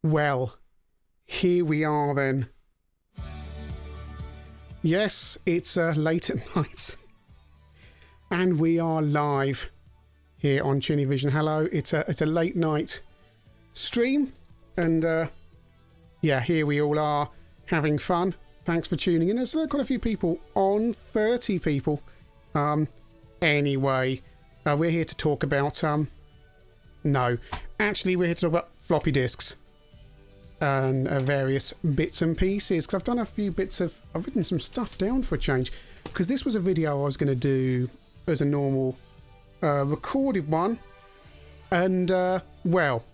Well, here we are then. Yes, it's late at night. And we are live here on ChinnyVision. Hello, it's a late night stream. And yeah, here we all are having fun. Thanks for tuning in. There's quite a few people on, 30 people. Anyway, we're here to talk about... no, actually we're here to talk about floppy disks. And various bits and pieces, because I've done a few bits of... I've written some stuff down for a change, because this was a video I was going to do as a normal recorded one, and well,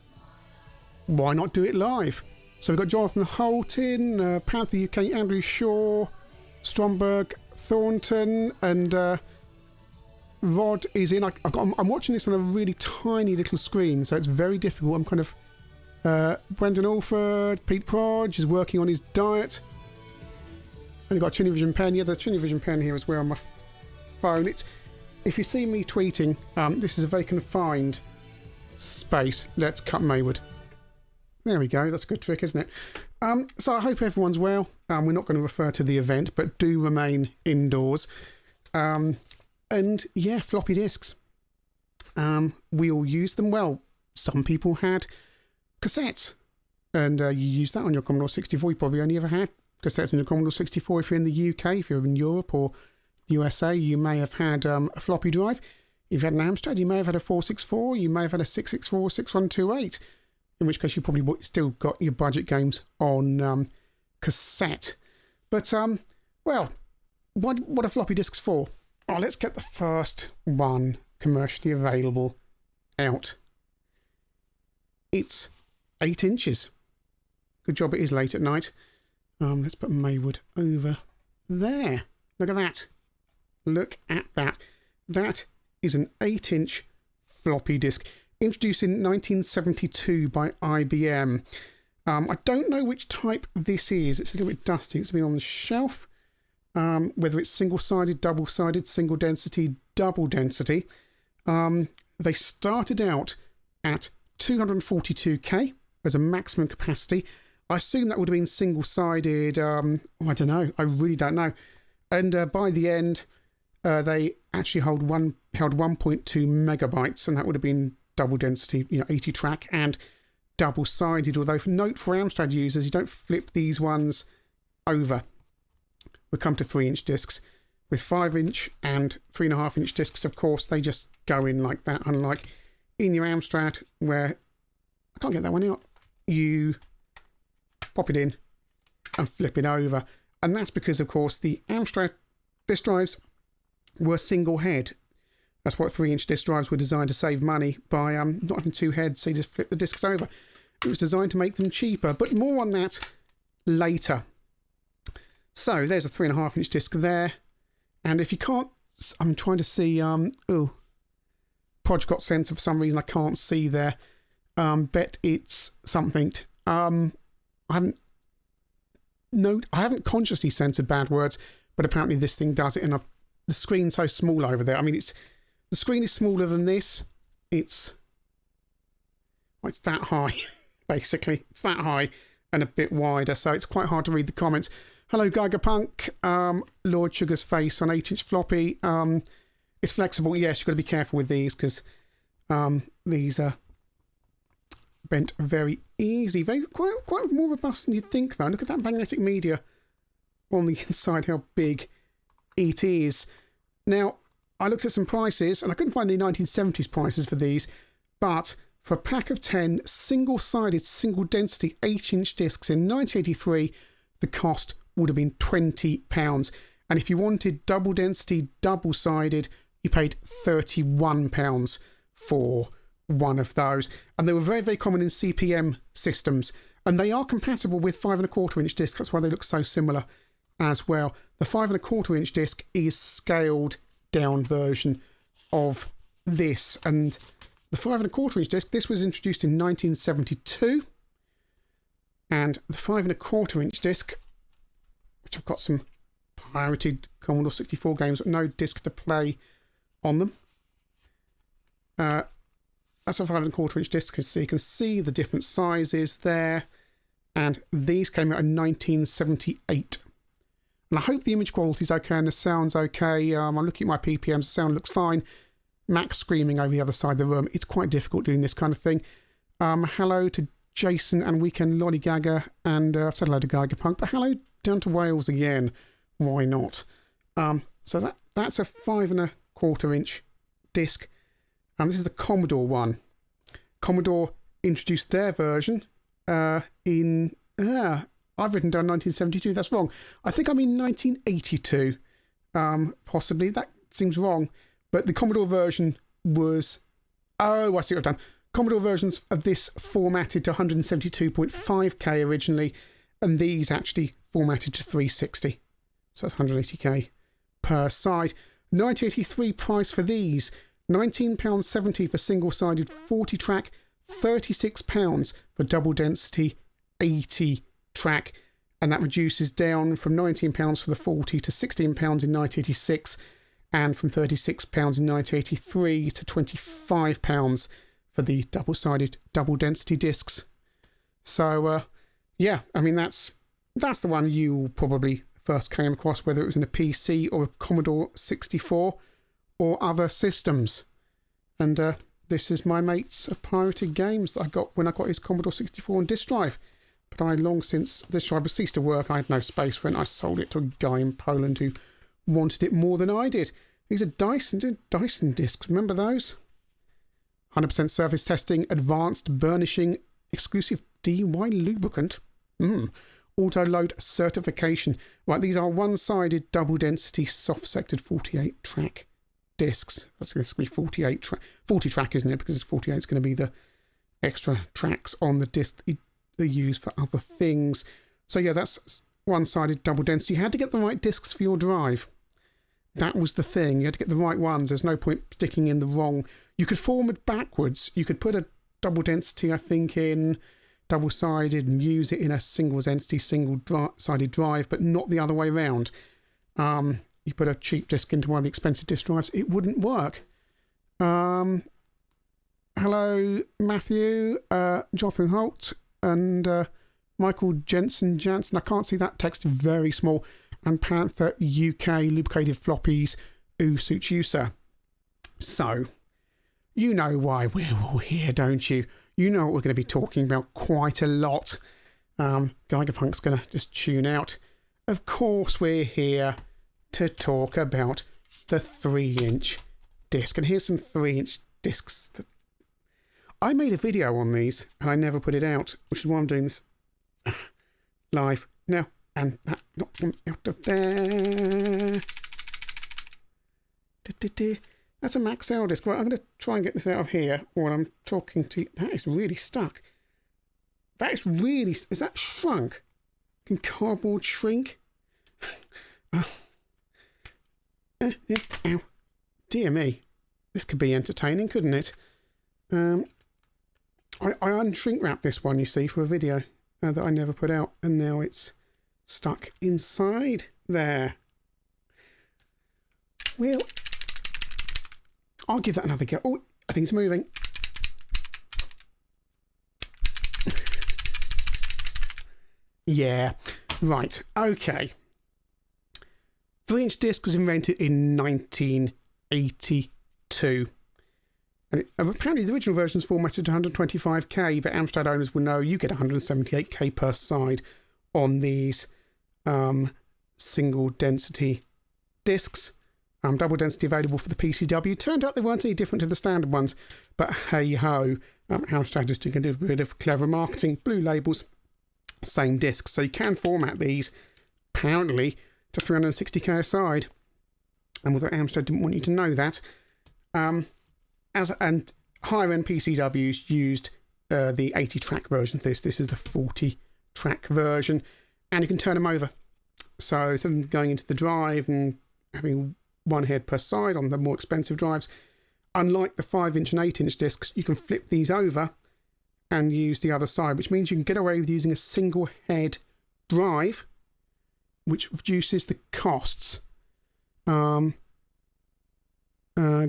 why not do it live? So we've got Jonathan Holton, Panther UK, Andrew Shaw, Stromberg, Thornton, and Rod is in. I'm watching this on a really tiny little screen, so it's very difficult. I'm kind of... Brendan Alford, Pete Prodge is working on his diet. And you've got a ChinnyVision pen. Yeah, there's a ChinnyVision pen here as well on my phone. If you see me tweeting, this is a very confined space. Let's cut Maywood. There we go. That's a good trick, isn't it? So I hope everyone's well. We're not going to refer to the event, but do remain indoors. And yeah, floppy disks. We all use them. Well, some people had cassettes, and you use that on your Commodore 64. You probably only ever had cassettes on your Commodore 64 if you're in the UK. If you're in Europe or the USA, you may have had a floppy drive. If you had an Amstrad, you may have had a 464, you may have had a 664, 6128, in which case you probably still got your budget games on cassette. But, well, what are floppy disks for? Oh, let's get the first one commercially available out. It's 8 inches. Good job it is late at night. Let's put Maywood over there. Look at that. Look at that. That is an 8-inch floppy disk. Introduced in 1972 by IBM. I don't know which type this is. It's a little bit dusty. It's been on the shelf. Whether it's single-sided, double-sided, single density, double density. They started out at 242K as a maximum capacity. I assume that would have been single-sided. I don't know. I really don't know. And by the end, they actually held 1.2 megabytes, and that would have been double density, 80 track and double-sided. Although, note for Amstrad users, you don't flip these ones over. We'll come to 3-inch discs. With 5-inch and 3.5-inch discs, of course, they just go in like that, unlike in your Amstrad, where I can't get that one out. You pop it in and flip it over. And that's because, of course, the Amstrad disk drives were single head. That's what 3-inch disk drives were designed to save money by not having two heads, so you just flip the discs over. It was designed to make them cheaper, but more on that later. So there's a 3.5-inch disc there. And if you can't, I'm trying to see, Podge got censored for some reason. I can't see there. Bet it's something. I haven't consciously censored bad words, but apparently this thing does it. And the screen's so small over there. I mean, the screen is smaller than this. It's that high, basically. It's that high and a bit wider, so it's quite hard to read the comments. Hello, Geigerpunk. Lord Sugar's face on 8-inch floppy. It's flexible. Yes, you've got to be careful with these because these are bent very easy. Quite more robust than you'd think, though. Look at that magnetic media on the inside, how big it is. Now, I looked at some prices, and I couldn't find the 1970s prices for these, but for a pack of 10 single-sided, single-density 8-inch discs in 1983, the cost would have been £20. And if you wanted double-density, double-sided, you paid £31 for one of those. And they were very, very common in CPM systems. And they are compatible with 5.25-inch discs. That's why they look so similar as well. The 5.25-inch disc is scaled down version of this. And the 5.25-inch disc, this was introduced in 1972. And the 5.25-inch disc, which I've got some pirated Commodore 64 games with no disc to play on them. That's a 5.25-inch disc, so you can see the different sizes there. and these came out in 1978. And I hope the image quality is okay and the sound's okay. I'm looking at my PPMs, the sound looks fine. Max screaming over the other side of the room. It's quite difficult doing this kind of thing. Hello to Jason and Weekend Lollygagger, and I've said hello to Geigerpunk, but hello down to Wales again. Why not? So that's a 5¼ inch disc, and this is the Commodore one. Commodore introduced their version in I've written down 1972. That's wrong. I think I mean 1982. Possibly that seems wrong, but the Commodore version was. Oh, I see what I've done. Commodore versions of this formatted to 172.5K originally, and these actually formatted to 360. So that's 180K per side. 1983 price for these, £19.70 for single-sided 40-track, £36 for double-density 80-track, and that reduces down from £19 for the 40 to £16 in 1986, and from £36 in 1983 to £25 for the double-sided double-density discs. So, yeah, I mean, that's the one you probably first came across, whether it was in a PC or a Commodore 64 or other systems. And this is my mate's pirated games that I got when I got his Commodore 64 on disk drive. But I long since this drive has ceased to work, I had no space for it, and I sold it to a guy in Poland who wanted it more than I did. These are Dyson discs, remember those? 100% surface testing, advanced burnishing, exclusive DY lubricant. Auto load certification. Right, these are one-sided double-density soft-sectored 48-track discs. That's going to be 40 track, isn't it? Because 48 is going to be the extra tracks on the disc that they use for other things. So yeah, that's one-sided double-density. You had to get the right discs for your drive. That was the thing. You had to get the right ones. There's no point sticking in the wrong. You could format backwards. You could put a double density, I think, in double-sided and use it in a single-sided drive, but not the other way around. You put a cheap disc into one of the expensive disc drives, it wouldn't work. Hello, Matthew, Jonathan Holt, and Michael Jensen. I can't see that text, very small. And Panther UK lubricated floppies. Ooh, suits you, sir. So, you know why we're all here, don't you? You know what we're going to be talking about quite a lot. Geigerpunk's going to just tune out. Of course, we're here to talk about the 3-inch disc. And here's some 3-inch discs. I made a video on these, and I never put it out, which is why I'm doing this live now. And that knocked one out of there. That's a Max L disc. Right, I'm going to try and get this out of here while I'm talking to you. That is really stuck. That is really... Is that shrunk? Can cardboard shrink? Ow. Dear me. This could be entertaining, couldn't it? I unshrink wrapped this one, you see, for a video that I never put out. And now it's stuck inside there. Well, I'll give that another go. Oh, I think it's moving. Yeah, right, okay. 3-inch disc was invented in 1982. And apparently the original version is formatted to 125K, but Amstrad owners will know you get 178K per side on these single density discs. Double density available for the PCW. Turned out they weren't any different to the standard ones, but hey ho, Amstrad just doing a bit of clever marketing. Blue labels, same discs, so you can format these apparently to 360K a side. And although Amstrad didn't want you to know that, and higher end PCWs used the 80-track version of this. This is the 40-track version, and you can turn them over. So instead of going into the drive and having one head per side on the more expensive drives, unlike the 5-inch and 8-inch discs, you can flip these over and use the other side, which means you can get away with using a single head drive, which reduces the costs.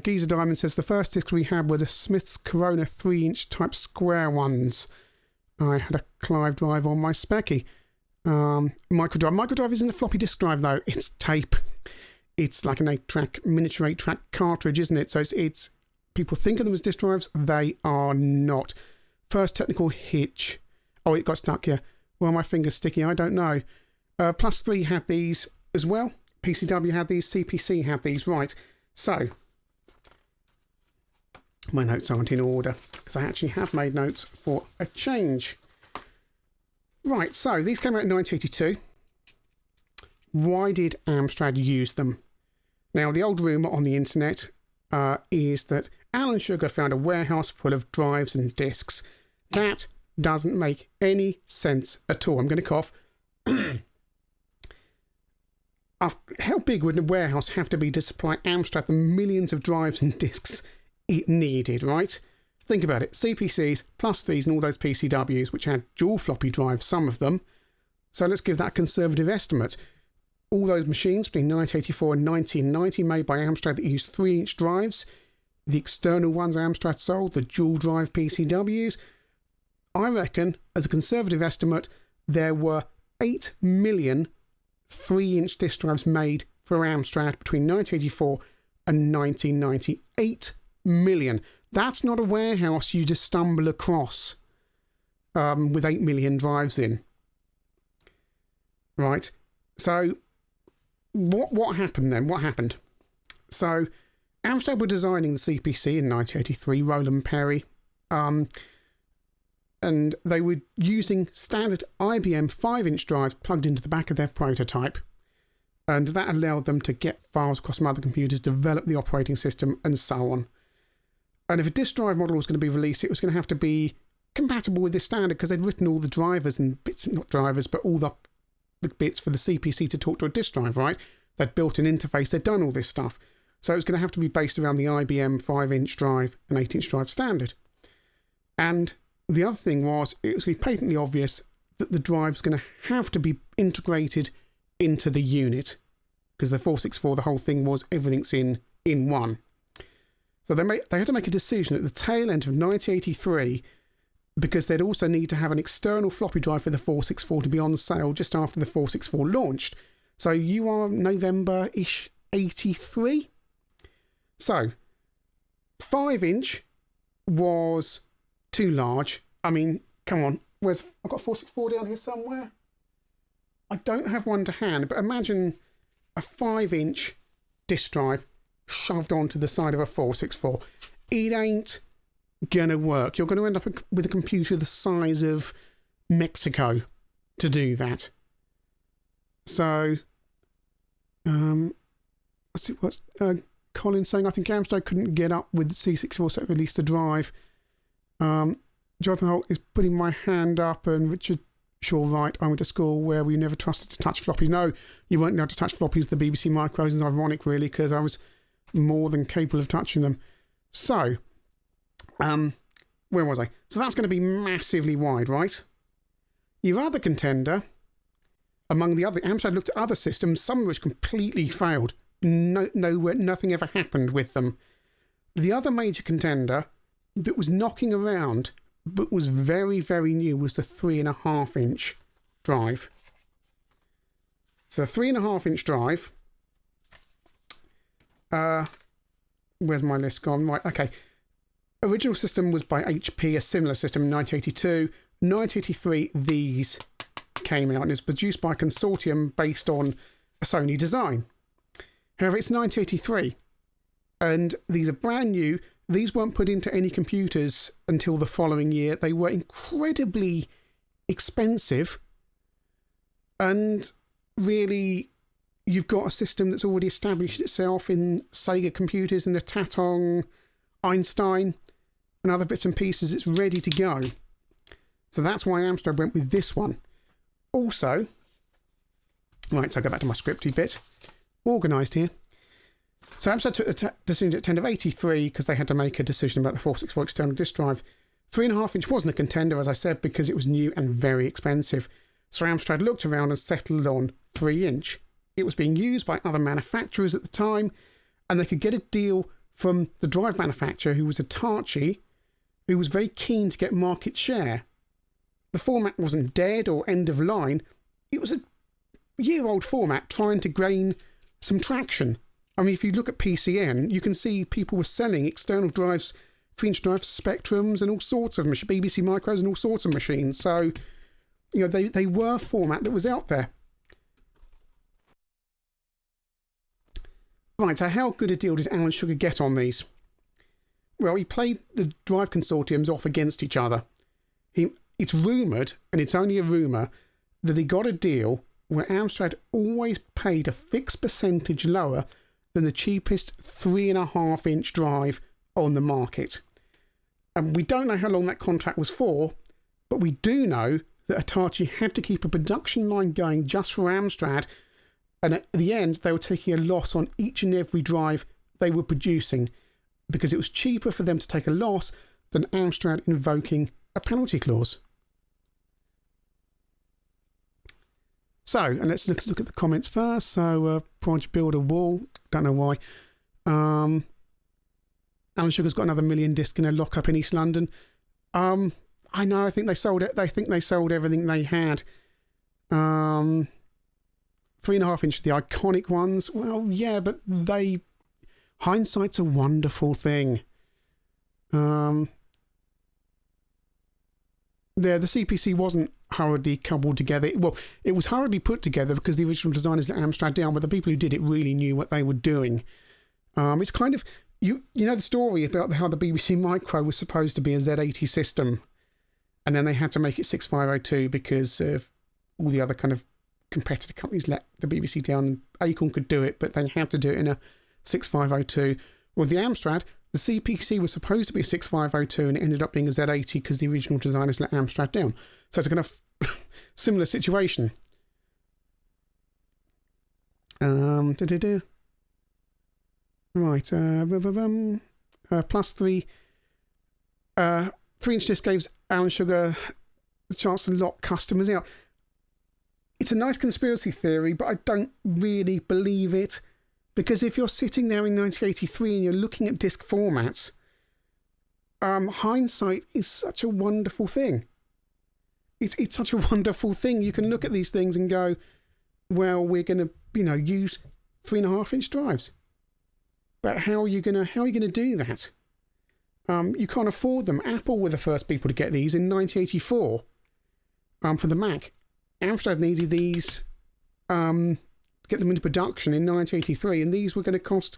Geezer Diamond says the first discs we had were the Smith's Corona 3-inch type square ones. I had a Clive drive on my Specky. Microdrive. Microdrive isn't a floppy disk drive though. It's tape. It's like an 8-track, miniature 8-track cartridge, isn't it? So it's people think of them as disk drives. They are not. First technical hitch. Oh, it got stuck here. Well, my finger's sticky. I don't know. Plus 3 had these as well. PCW had these. CPC had these. Right. So my notes aren't in order because I actually have made notes for a change. Right. So these came out in 1982. Why did Amstrad use them? Now, the old rumour on the internet is that Alan Sugar found a warehouse full of drives and discs. That doesn't make any sense at all. I'm going to cough. How big would a warehouse have to be to supply Amstrad the millions of drives and discs it needed, right? Think about it. CPCs, plus 3s and all those PCWs, which had dual floppy drives, some of them. So let's give that a conservative estimate. All those machines between 1984 and 1990 made by Amstrad that used 3-inch drives. The external ones Amstrad sold, the dual drive PCWs. I reckon, as a conservative estimate, there were 8 million 3-inch disk drives made for Amstrad between 1984 and 1990. 8 million. That's not a warehouse you just stumble across with 8 million drives in. Right. So what happened then? What happened? So Amstrad were designing the CPC in 1983, Roland Perry, and they were using standard IBM 5-inch drives plugged into the back of their prototype, and that allowed them to get files across from other computers, develop the operating system, and so on. And if a disk drive model was going to be released, it was going to have to be compatible with this standard because they'd written all the drivers and bits, not drivers, but all the bits for the CPC to talk to a disk drive, right? They'd built an interface, they'd done all this stuff. So it was going to have to be based around the IBM 5-inch drive and 8-inch drive standard. And the other thing was, it was patently obvious that the drive was going to have to be integrated into the unit, because the 464, the whole thing was everything's in one. So they had to make a decision at the tail end of 1983, because they'd also need to have an external floppy drive for the 464 to be on sale just after the 464 launched. So you are November-ish 83. So 5-inch was too large. I mean, come on. I've got a 464 down here somewhere. I don't have one to hand, but imagine a 5-inch disk drive shoved onto the side of a 464. It ain't gonna work. You're going to end up with a computer the size of Mexico to do that. So, let's see what's Colin saying. I think Amstrad couldn't get up with C64, so it released the drive. Jonathan Holt is putting my hand up, and Richard Shaw, right, I went to school where we never trusted to touch floppies. No, you weren't allowed to touch floppies. The BBC Micros is ironic, really, because I was more than capable of touching them. So, where was I? So that's going to be massively wide, right? Your other contender, among the other, Amstrad looked at other systems, some of which completely failed. Nothing ever happened with them. The other major contender that was knocking around but was very, very new was the 3.5-inch drive. So the 3.5-inch drive. Where's my list gone? Right, okay. Original system was by HP, a similar system in 1982. 1983, these came out, and it was produced by a consortium based on a Sony design. However, it's 1983, and these are brand new. These weren't put into any computers until the following year. They were incredibly expensive, and really, you've got a system that's already established itself in Sega computers and the Tatong, Einstein, and other bits and pieces. It's ready to go. So that's why Amstrad went with this one. Also, right, so I go back to my scripty bit. Organised here. So Amstrad took the decision at the end of 83 because they had to make a decision about the 464 external disk drive. 3.5-inch wasn't a contender, as I said, because it was new and very expensive. So Amstrad looked around and settled on 3-inch. It was being used by other manufacturers at the time, and they could get a deal from the drive manufacturer, who was Hitachi, who was very keen to get market share. the format wasn't dead or end of line. It was a year-old format trying to gain some traction. I mean, if you look at PCN, you can see people were selling external drives, 3-inch drives, Spectrums and all sorts of BBC Micros and all sorts of machines. So, you know, they were a format that was out there. Right, so how good a deal did Alan Sugar get on these? Well, he played the drive consortiums off against each other. It's rumoured, and it's only a rumour, that he got a deal where Amstrad always paid a fixed percentage lower than the cheapest 3.5-inch drive on the market. And we don't know how long that contract was for, but we do know that Hitachi had to keep a production line going just for Amstrad, and at the end they were taking a loss on each and every drive they were producing because it was cheaper for them to take a loss than Amstrad invoking a penalty clause. So, and let's look at the comments first. So, trying to build a wall. Don't know why. Alan Sugar's got another 1 million disc in a lockup in East London. I know. I think they sold it. They think they sold everything they had. 3.5-inch, the iconic ones. Well, yeah, but hindsight's a wonderful thing. The CPC wasn't hurriedly cobbled together. Well, it was hurriedly put together because the original designers let Amstrad down, but the people who did it really knew what they were doing. It's kind of, you know the story about how the BBC Micro was supposed to be a Z80 system, and then they had to make it 6502 because of all the other kind of competitor companies let the BBC down. Acorn could do it, but they had to do it in a 6502. Well, the Amstrad, the CPC was supposed to be a 6502 and it ended up being a Z80 because the original designers let Amstrad down. So it's a kind of similar situation. Right. Plus 3. 3-inch disc gave Alan Sugar the chance to lock customers out. It's a nice conspiracy theory, but I don't really believe it. Because if you're sitting there in 1983 and you're looking at disc formats, hindsight is such a wonderful thing. It's such a wonderful thing. You can look at these things and go, well, we're going to, use 3.5-inch drives. But how are you going to do that? You can't afford them. Apple were the first people to get these in 1984 for the Mac. Amstrad needed these get them into production in 1983, and these were going to cost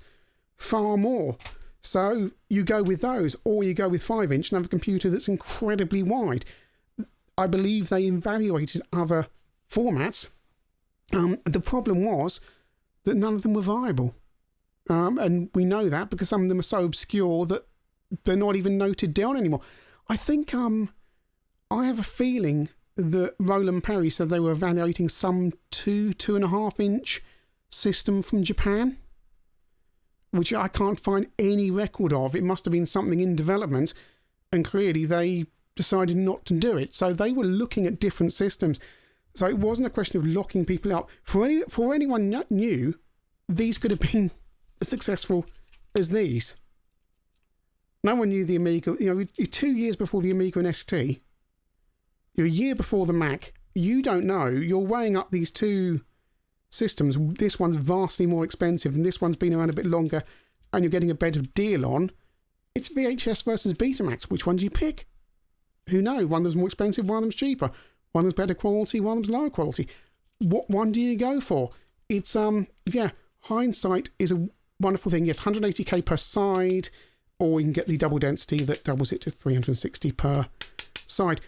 far more. So you go with those, or you go with 5-inch and have a computer that's incredibly wide. I believe they evaluated other formats. The problem was that none of them were viable. And we know that because some of them are so obscure that they're not even noted down anymore. I think I have a feeling that Roland Perry said they were evaluating some 2.5-inch system from Japan, which I can't find any record of. It must have been something in development, and clearly they decided not to do it. So they were looking at different systems. So it wasn't a question of locking people out. For anyone not new, these could have been as successful as these. No one knew the Amiga. You're 2 years before the Amiga and ST. You're a year before the Mac. You don't know. You're weighing up these two systems. This one's vastly more expensive and this one's been around a bit longer, and you're getting a better deal on. It's VHS versus Betamax. Which one do you pick? Who knows? One of them's more expensive, one of them's cheaper. One of them's better quality, one of them's lower quality. What one do you go for? It's, hindsight is a wonderful thing. Yes, 180k per side, or you can get the double density that doubles it to 360 per side.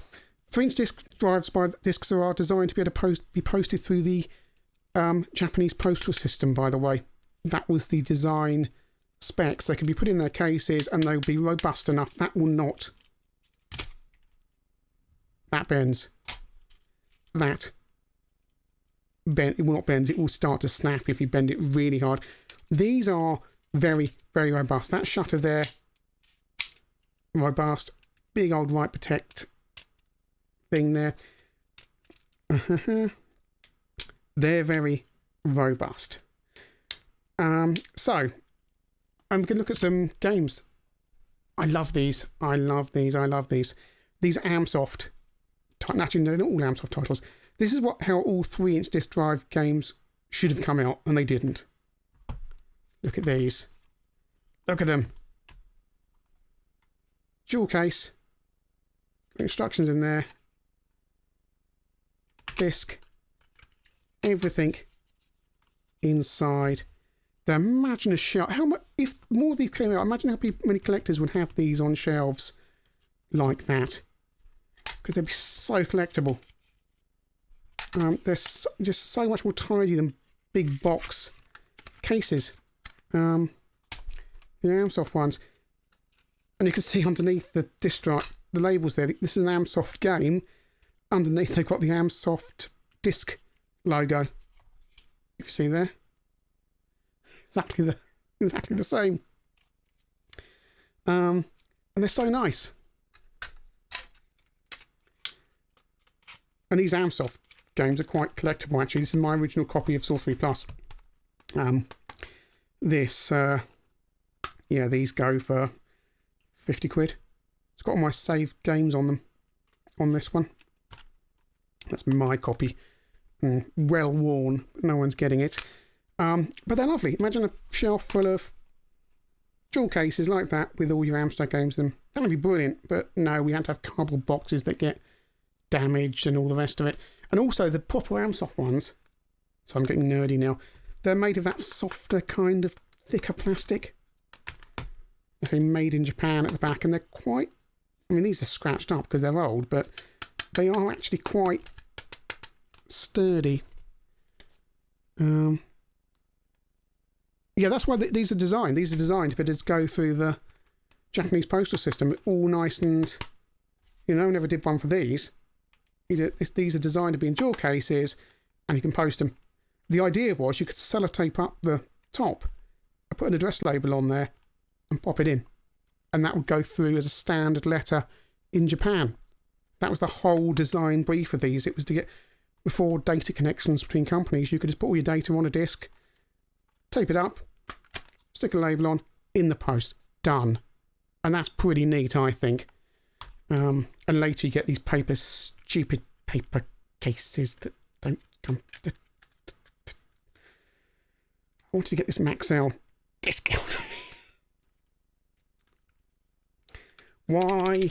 3-inch disc drives discs are designed to be able to be posted through the Japanese postal system, by the way. That was the design specs. They can be put in their cases and they'll be robust enough. That will not. That bends. That bend. It will not bend. It will start to snap if you bend it really hard. These are very, very robust. That shutter there, robust. Big old Write Protect thing there. They're very robust. So I'm going to look at some games. I love these. These are Amsoft titles. Actually, no, not all Amsoft titles. This is how all 3-inch disc drive games should have come out, and they didn't. Look at these. Look at them. Dual case. Instructions in there. Disc. Everything inside. Imagine a shelf. How much? If more of these came out, imagine how many collectors would have these on shelves like that, because they'd be so collectible. They're just so much more tidy than big box cases. The Amsoft ones, and you can see underneath the disc drive, the labels there. This is an Amsoft game. Underneath, they've got the Amsoft disc logo. If you see there. Exactly the same. And they're so nice. And these Amsoft games are quite collectible, actually. This is my original copy of Sorcery Plus. These go for 50 quid. It's got all my saved games on them, on this one. That's my copy. Well worn, but no one's getting it. But they're lovely. Imagine a shelf full of jewel cases like that with all your Amstrad games in them. That would be brilliant, but no, we had to have cardboard boxes that get damaged and all the rest of it. And also the proper Amsoft ones, so I'm getting nerdy now, they're made of that softer kind of thicker plastic. They say made in Japan at the back, and they're quite, I mean, these are scratched up because they're old, but they are actually quite sturdy. Yeah, that's why these are designed. These are designed to just go through the Japanese postal system, all nice and, never did one for these. These are designed to be in jewel cases, and you can post them. The idea was you could sellotape up the top, and put an address label on there, and pop it in. And that would go through as a standard letter in Japan. That was the whole design brief of these. It was to get, before data connections between companies, you could just put all your data on a disc, tape it up, stick a label on, in the post, done. And that's pretty neat, I think. And later you get these stupid paper cases that don't come. I wanted to get this Maxell discount. Why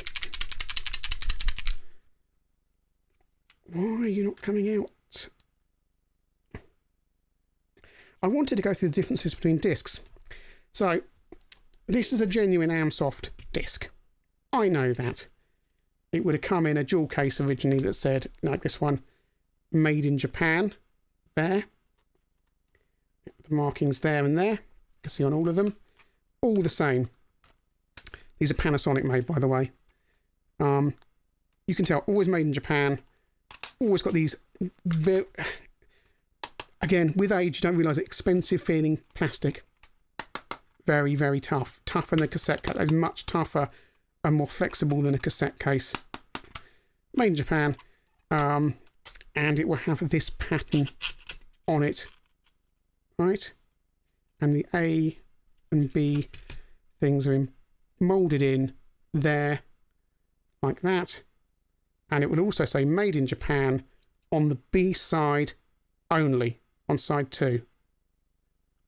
are you not coming out? I wanted to go through the differences between discs. So, this is a genuine Amsoft disc. I know that. It would have come in a jewel case originally that said, like this one, made in Japan. There. The markings there and there. You can see on all of them. All the same. These are Panasonic made, by the way. You can tell, always made in Japan. Always got these again, with age, you don't realise it, expensive feeling plastic. Very, very tough. Tougher than a cassette case. It's much tougher and more flexible than a cassette case. Made in Japan. And it will have this pattern on it. Right? And the A and B things are moulded in there. Like that. And it would also say made in Japan on the B side only. On side 2.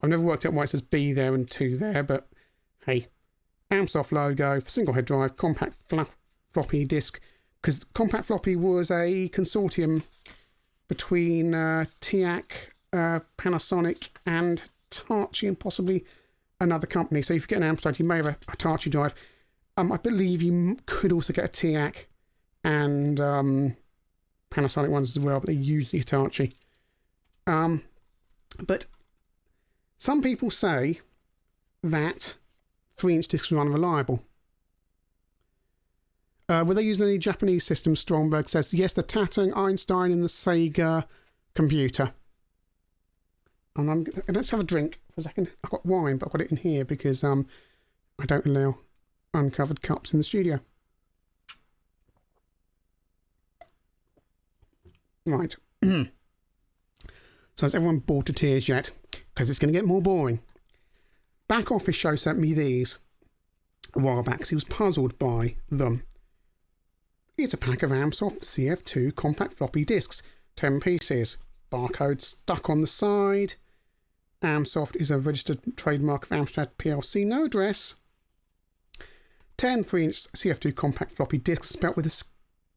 I've never worked out why it says B there and 2 there, but hey. Amsoft logo for single head drive, compact floppy disk, because compact floppy was a consortium between TIAC, Panasonic and Hitachi and possibly another company. So if you get an Amstrad, you may have a Hitachi drive. I believe you could also get a TIAC and Panasonic ones as well, but they usually Hitachi. But some people say that 3-inch discs are unreliable. Were they using any Japanese systems? Stromberg says, yes, the Tatung, Einstein and the Sega computer. And let's have a drink for a second. I've got wine, but I've got it in here because I don't allow uncovered cups in the studio. Right. So has everyone bored to tears yet? Because it's going to get more boring. Back Office Show sent me these a while back because he was puzzled by them. It's a pack of Amsoft CF2 compact floppy disks, 10 pieces. Barcode stuck on the side. Amsoft is a registered trademark of Amstrad PLC, no address. 10 3-inch CF2 compact floppy disks spelt with a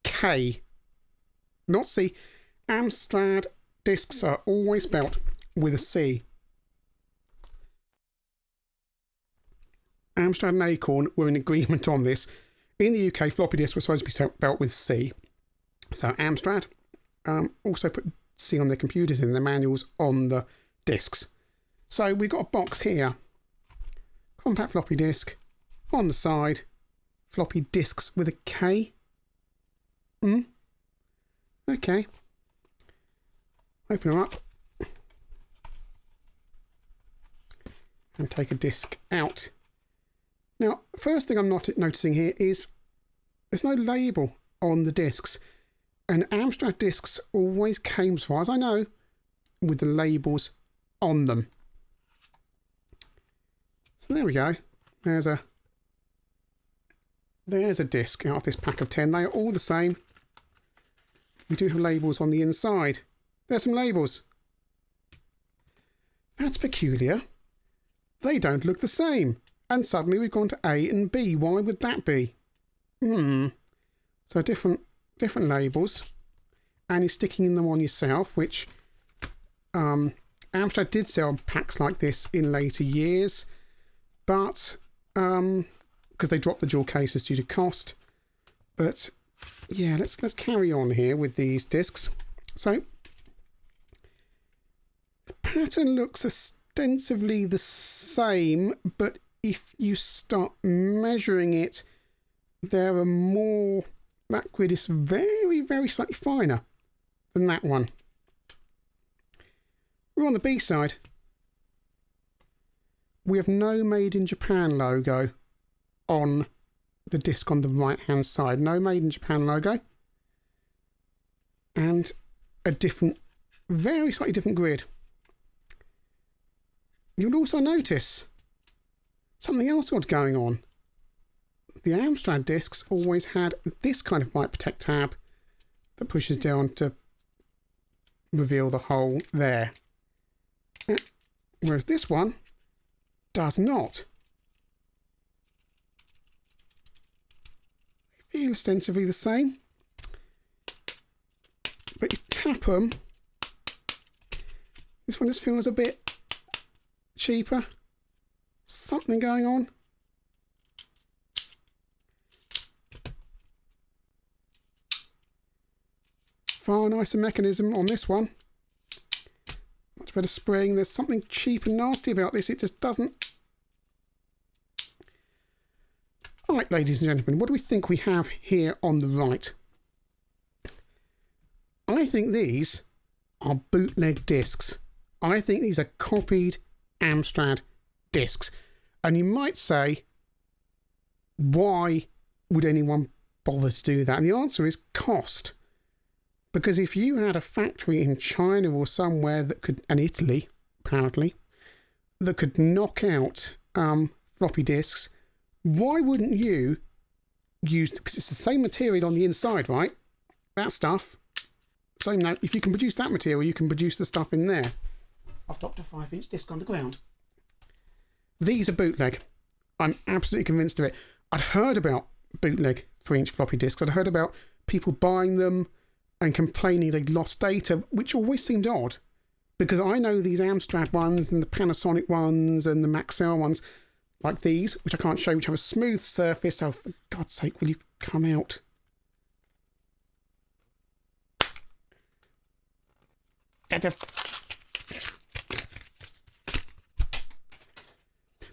K, not C. Amstrad disks are always spelt with a C. Amstrad and Acorn were in agreement on this. In the UK, floppy disks were supposed to be spelt with C. So Amstrad also put C on their computers in their manuals on the disks. So we've got a box here. Compact floppy disk. On the side, floppy disks with a K. Okay. Open them up. And take a disc out. Now, first thing I'm not noticing here is there's no label on the discs. And Amstrad discs always came, as far as I know, with the labels on them. So there we go. There's a disc out of this pack of 10. They are all the same. We do have labels on the inside. There's some labels. That's peculiar. They don't look the same. And suddenly we've gone to A and B. Why would that be? So different labels. And you're sticking them on yourself, which Amstrad did sell packs like this in later years. But because they dropped the dual cases due to cost. But yeah, let's carry on here with these discs. So the pattern looks ostensibly the same, but if you start measuring it, there are more. That grid is very, very slightly finer than that one. We're on the B side. We have no Made in Japan logo on the disc on the right hand side. No Made in Japan logo. And a different, very slightly different grid. You'll also notice something else odd going on. The Amstrad discs always had this kind of white protect tab that pushes down to reveal the hole there. Whereas this one does not. They feel ostensibly the same. But you tap them. This one just feels a bit cheaper. Something going on. Far nicer mechanism on this one. Much better spring. There's something cheap and nasty about this. It just doesn't. Alright, ladies and gentlemen, what do we think we have here on the right? I think these are bootleg discs. I think these are copied Amstrad discs. And you might say, why would anyone bother to do that? And the answer is cost. Because if you had a factory in China or somewhere that could, and Italy, apparently, that could knock out floppy disks, why wouldn't you use, because it's the same material on the inside, right? That stuff. So now, if you can produce that material, you can produce the stuff in there. I've dropped a 5-inch disc on the ground. These are bootleg. I'm absolutely convinced of it. I'd heard about bootleg 3-inch floppy disks. I'd heard about people buying them and complaining they'd lost data, which always seemed odd. Because I know these Amstrad ones and the Panasonic ones and the Maxell ones, like these, which I can't show, which have a smooth surface. Oh, for God's sake, will you come out?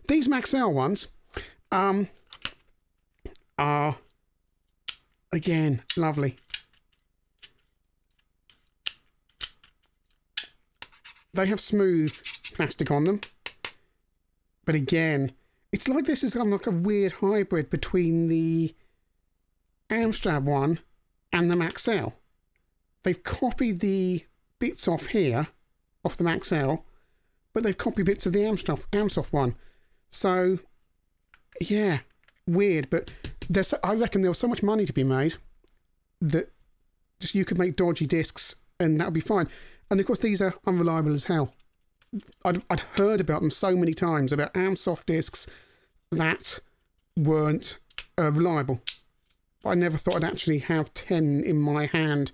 These Maxell ones are, again, lovely. They have smooth plastic on them. But again, it's like this is like a weird hybrid between the Amstrad one and the Maxell. They've copied the bits off here, off the Maxell, but they've copied bits of the Amsoft one. So, yeah, weird. But I reckon there was so much money to be made that just you could make dodgy discs and that would be fine. And of course, these are unreliable as hell. I'd heard about them so many times, about Amsoft discs that weren't reliable. But I never thought I'd actually have 10 in my hand.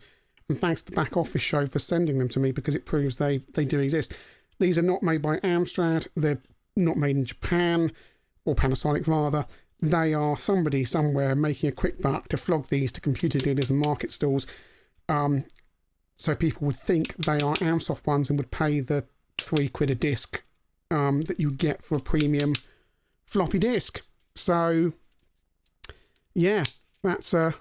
And thanks to the back office show for sending them to me, because it proves they do exist. These are not made by Amstrad. They're not made in Japan, or Panasonic rather. They are somebody somewhere making a quick buck to flog these to computer dealers and market stalls. So people would think they are Amsoft ones and would pay the £3 a disc that you get for a premium floppy disk. So yeah, that's what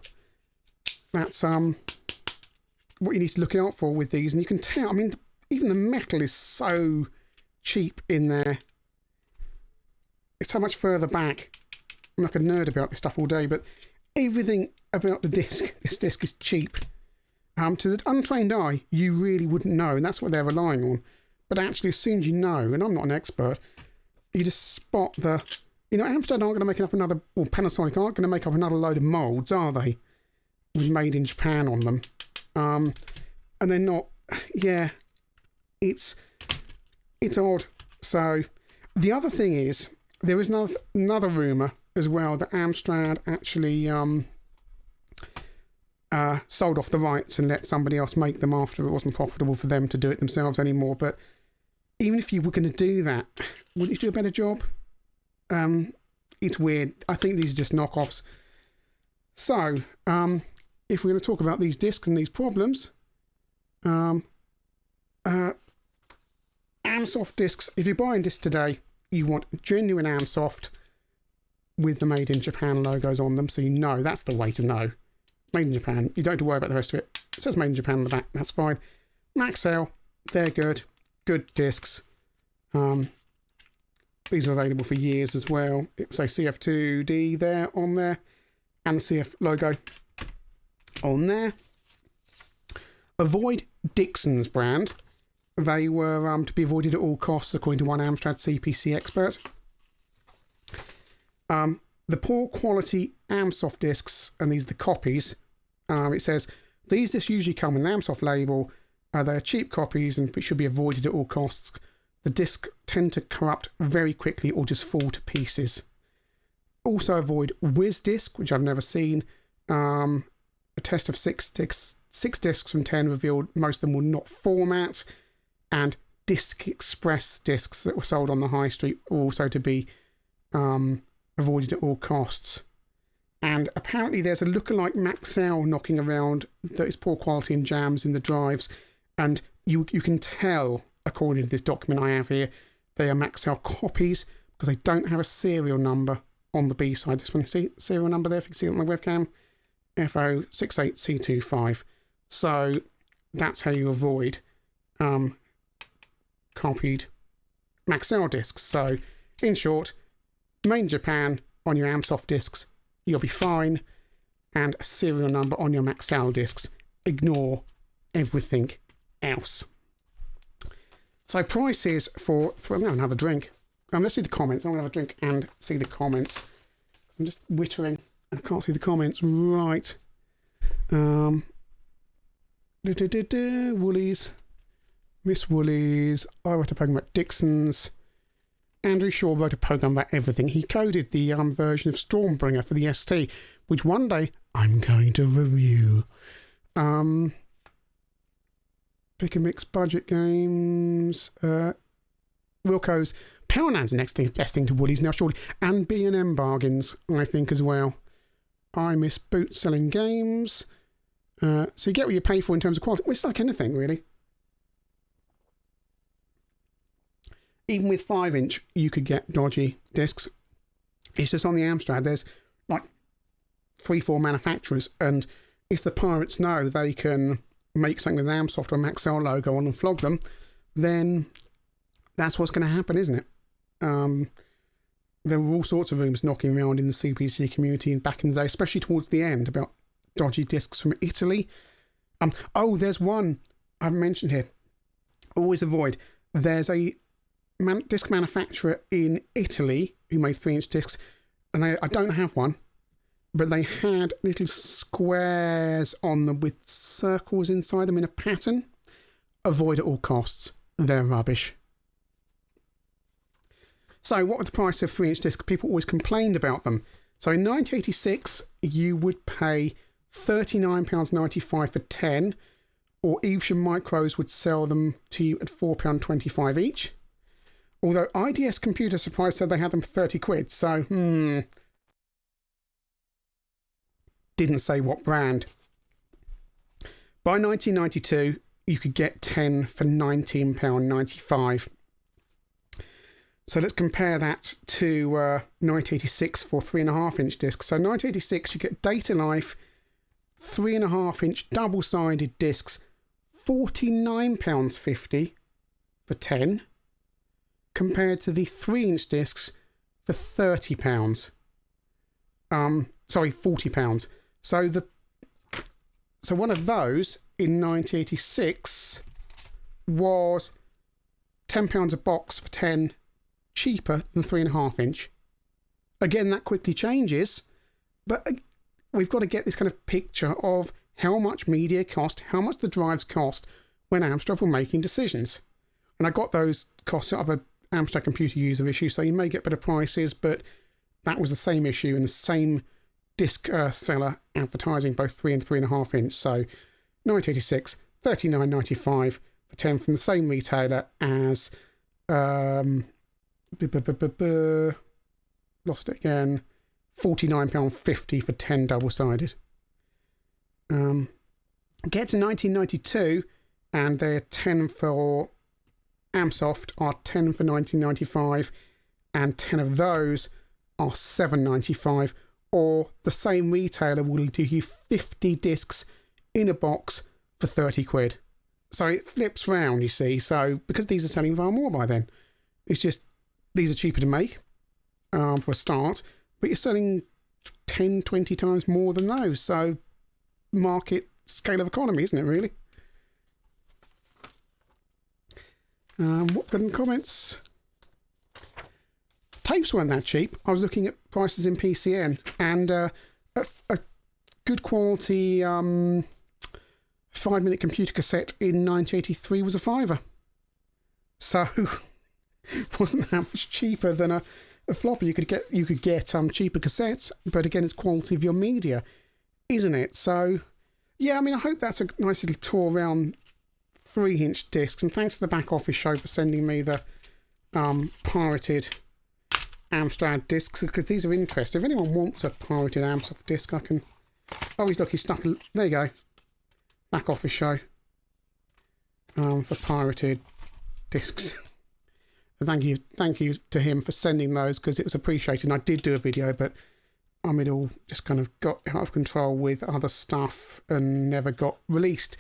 you need to look out for with these. And you can tell, I mean, even the metal is so cheap in there. It's so much further back. I'm like a nerd about this stuff all day, but everything about the disc, this disc is cheap. To the untrained eye, you really wouldn't know, and that's what they're relying on. But actually, as soon as you know, and I'm not an expert, you just spot the... You know, Amstrad aren't going to make up another... Or Panasonic aren't going to make up another load of moulds, are they? With made in Japan on them. And they're not... Yeah, it's odd. So, the other thing is, there is another rumour as well that Amstrad actually... sold off the rights and let somebody else make them after it wasn't profitable for them to do it themselves anymore. But even if you were going to do that, wouldn't you do a better job? It's weird. I think these are just knockoffs. So, if we're going to talk about these discs and these problems, Amsoft discs, if you're buying discs today, you want genuine Amsoft with the Made in Japan logos on them, so you know that's the way to know. Made in Japan. You don't have to worry about the rest of it. It says Made in Japan on the back. That's fine. Maxell, they're good. Good discs. These are available for years as well. It will say CF2D there on there. And the CF logo on there. Avoid Dixon's brand. They were to be avoided at all costs, according to one Amstrad CPC expert. The poor quality Amsoft discs, and these are the copies. It says, these discs usually come with an Amsoft label. They're cheap copies and should be avoided at all costs. The discs tend to corrupt very quickly or just fall to pieces. Also avoid WizDisc, which I've never seen. A test of six discs from 10 revealed most of them will not format. And Disc Express discs that were sold on the high street are also to be avoided at all costs. And apparently there's a lookalike Maxell knocking around that is poor quality and jams in the drives. And you can tell, according to this document I have here, they are Maxell copies because they don't have a serial number on the B side. This one, see serial number there, if you can see it on my webcam, FO68C25. So that's how you avoid copied Maxell discs. So in short, Made in Japan on your Amsoft discs, you'll be fine, and a serial number on your Maxell discs. Ignore everything else. So prices for I'm going to have another drink. Let's see the comments. I'm going to have a drink and see the comments. I'm just wittering. I can't see the comments. Right. Woolies. Miss Woolies. I wrote a program about Dixon's. Andrew Shaw wrote a program about everything. He coded the version of Stormbringer for the ST, which one day I'm going to review. Pick and mix budget games. Wilco's Powerland's the next thing, best thing to Woolies now, surely. And B&M bargains, I think, as well. I miss boot selling games. So you get what you pay for in terms of quality. Well, it's like anything, really. Even with 5-inch, you could get dodgy discs. It's just on the Amstrad, there's like 3-4 manufacturers, and if the pirates know they can make something with an Amsoft or Maxell logo on and flog them, then that's what's going to happen, isn't it? There were all sorts of rumours knocking around in the CPC community and back in the day, especially towards the end, about dodgy discs from Italy. Oh, there's one I've mentioned here. Always avoid. There's a disc manufacturer in Italy who made 3-inch discs, and I don't have one, but they had little squares on them with circles inside them in a pattern. Avoid at all costs. They're rubbish. So what was the price of 3-inch discs? People always complained about them. So in 1986, you would pay £39.95 for 10, or Evesham Micros would sell them to you at £4.25 each. Although IDS Computer Supply said they had them for 30 quid, so didn't say what brand. By 1992, you could get 10 for £19.95. So let's compare that to 1986 for 3.5-inch discs. So 1986, you get Data Life 3.5-inch double-sided discs, £49.50 for 10, compared to the 3-inch discs for £30. Sorry, £40. So one of those in 1986 was £10 a box for 10, cheaper than 3.5-inch. Again, that quickly changes, but we've got to get this kind of picture of how much media cost, how much the drives cost when Amstrad were making decisions. And I got those costs out of an Amstrad computer user issue, so you may get better prices, but that was the same issue and the same disc seller advertising both 3 and 3.5-inch. So 1986, $39.95 for 10 from the same retailer as lost it again, £49.50 for 10 double-sided. Get to 1992 and their 10 for Amsoft are 10 for £19.95, and 10 of those are £7.95, or the same retailer will do you 50 discs in a box for 30 quid. So it flips round, you see. So because these are selling far more by then, it's just these are cheaper to make for a start, but you're selling 10, 20 times more than those. So market scale of economy, isn't it, really? What good in comments? Tapes weren't that cheap. I was looking at prices in PCN, and a good quality 5-minute computer cassette in 1983 was a £5. So it wasn't that much cheaper than a floppy. You could get cheaper cassettes, but again, it's quality of your media, isn't it? So yeah, I mean, I hope that's a nice little tour around 3-inch discs, and thanks to the back office show for sending me the pirated Amstrad discs, because these are interesting. If anyone wants a pirated Amsoft disc, I can. Oh, he's stuck. There you go. Back office show for pirated discs. Thank you to him for sending those, because it was appreciated. And I did do a video, but it all just kind of got out of control with other stuff and never got released.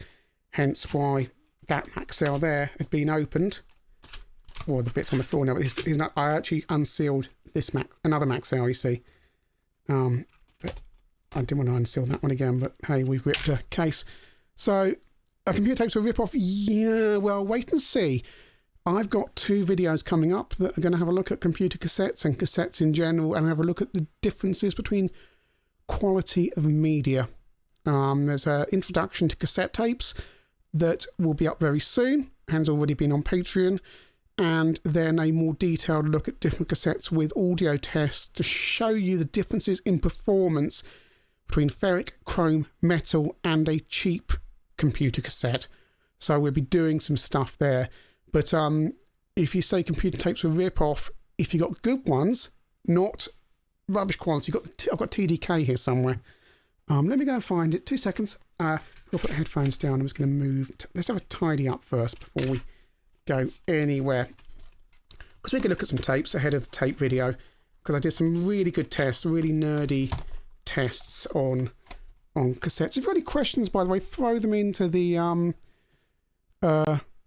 Hence why that Maxell there has been opened. Or the bits on the floor now, but he's not. I actually unsealed this another Maxell, you see. But I didn't want to unseal that one again, but hey, we've ripped a case. So, computer tapes will rip off? Yeah, well, wait and see. I've got 2 videos coming up that are going to have a look at computer cassettes and cassettes in general, and have a look at the differences between quality of media. There's an introduction to cassette tapes that will be up very soon, and has already been on Patreon. And then a more detailed look at different cassettes with audio tests to show you the differences in performance between ferric, chrome, metal, and a cheap computer cassette. So we'll be doing some stuff there. But if you say computer tapes will rip off, if you got good ones, not rubbish quality, I've got TDK here somewhere. Let me go and find it. 2 seconds. I'll put the headphones down. I'm just going to move. Let's have a tidy up first before we go anywhere, because we can look at some tapes ahead of the tape video, because I did some really good tests, really nerdy tests on cassettes. If you've got any questions, by the way, throw them into the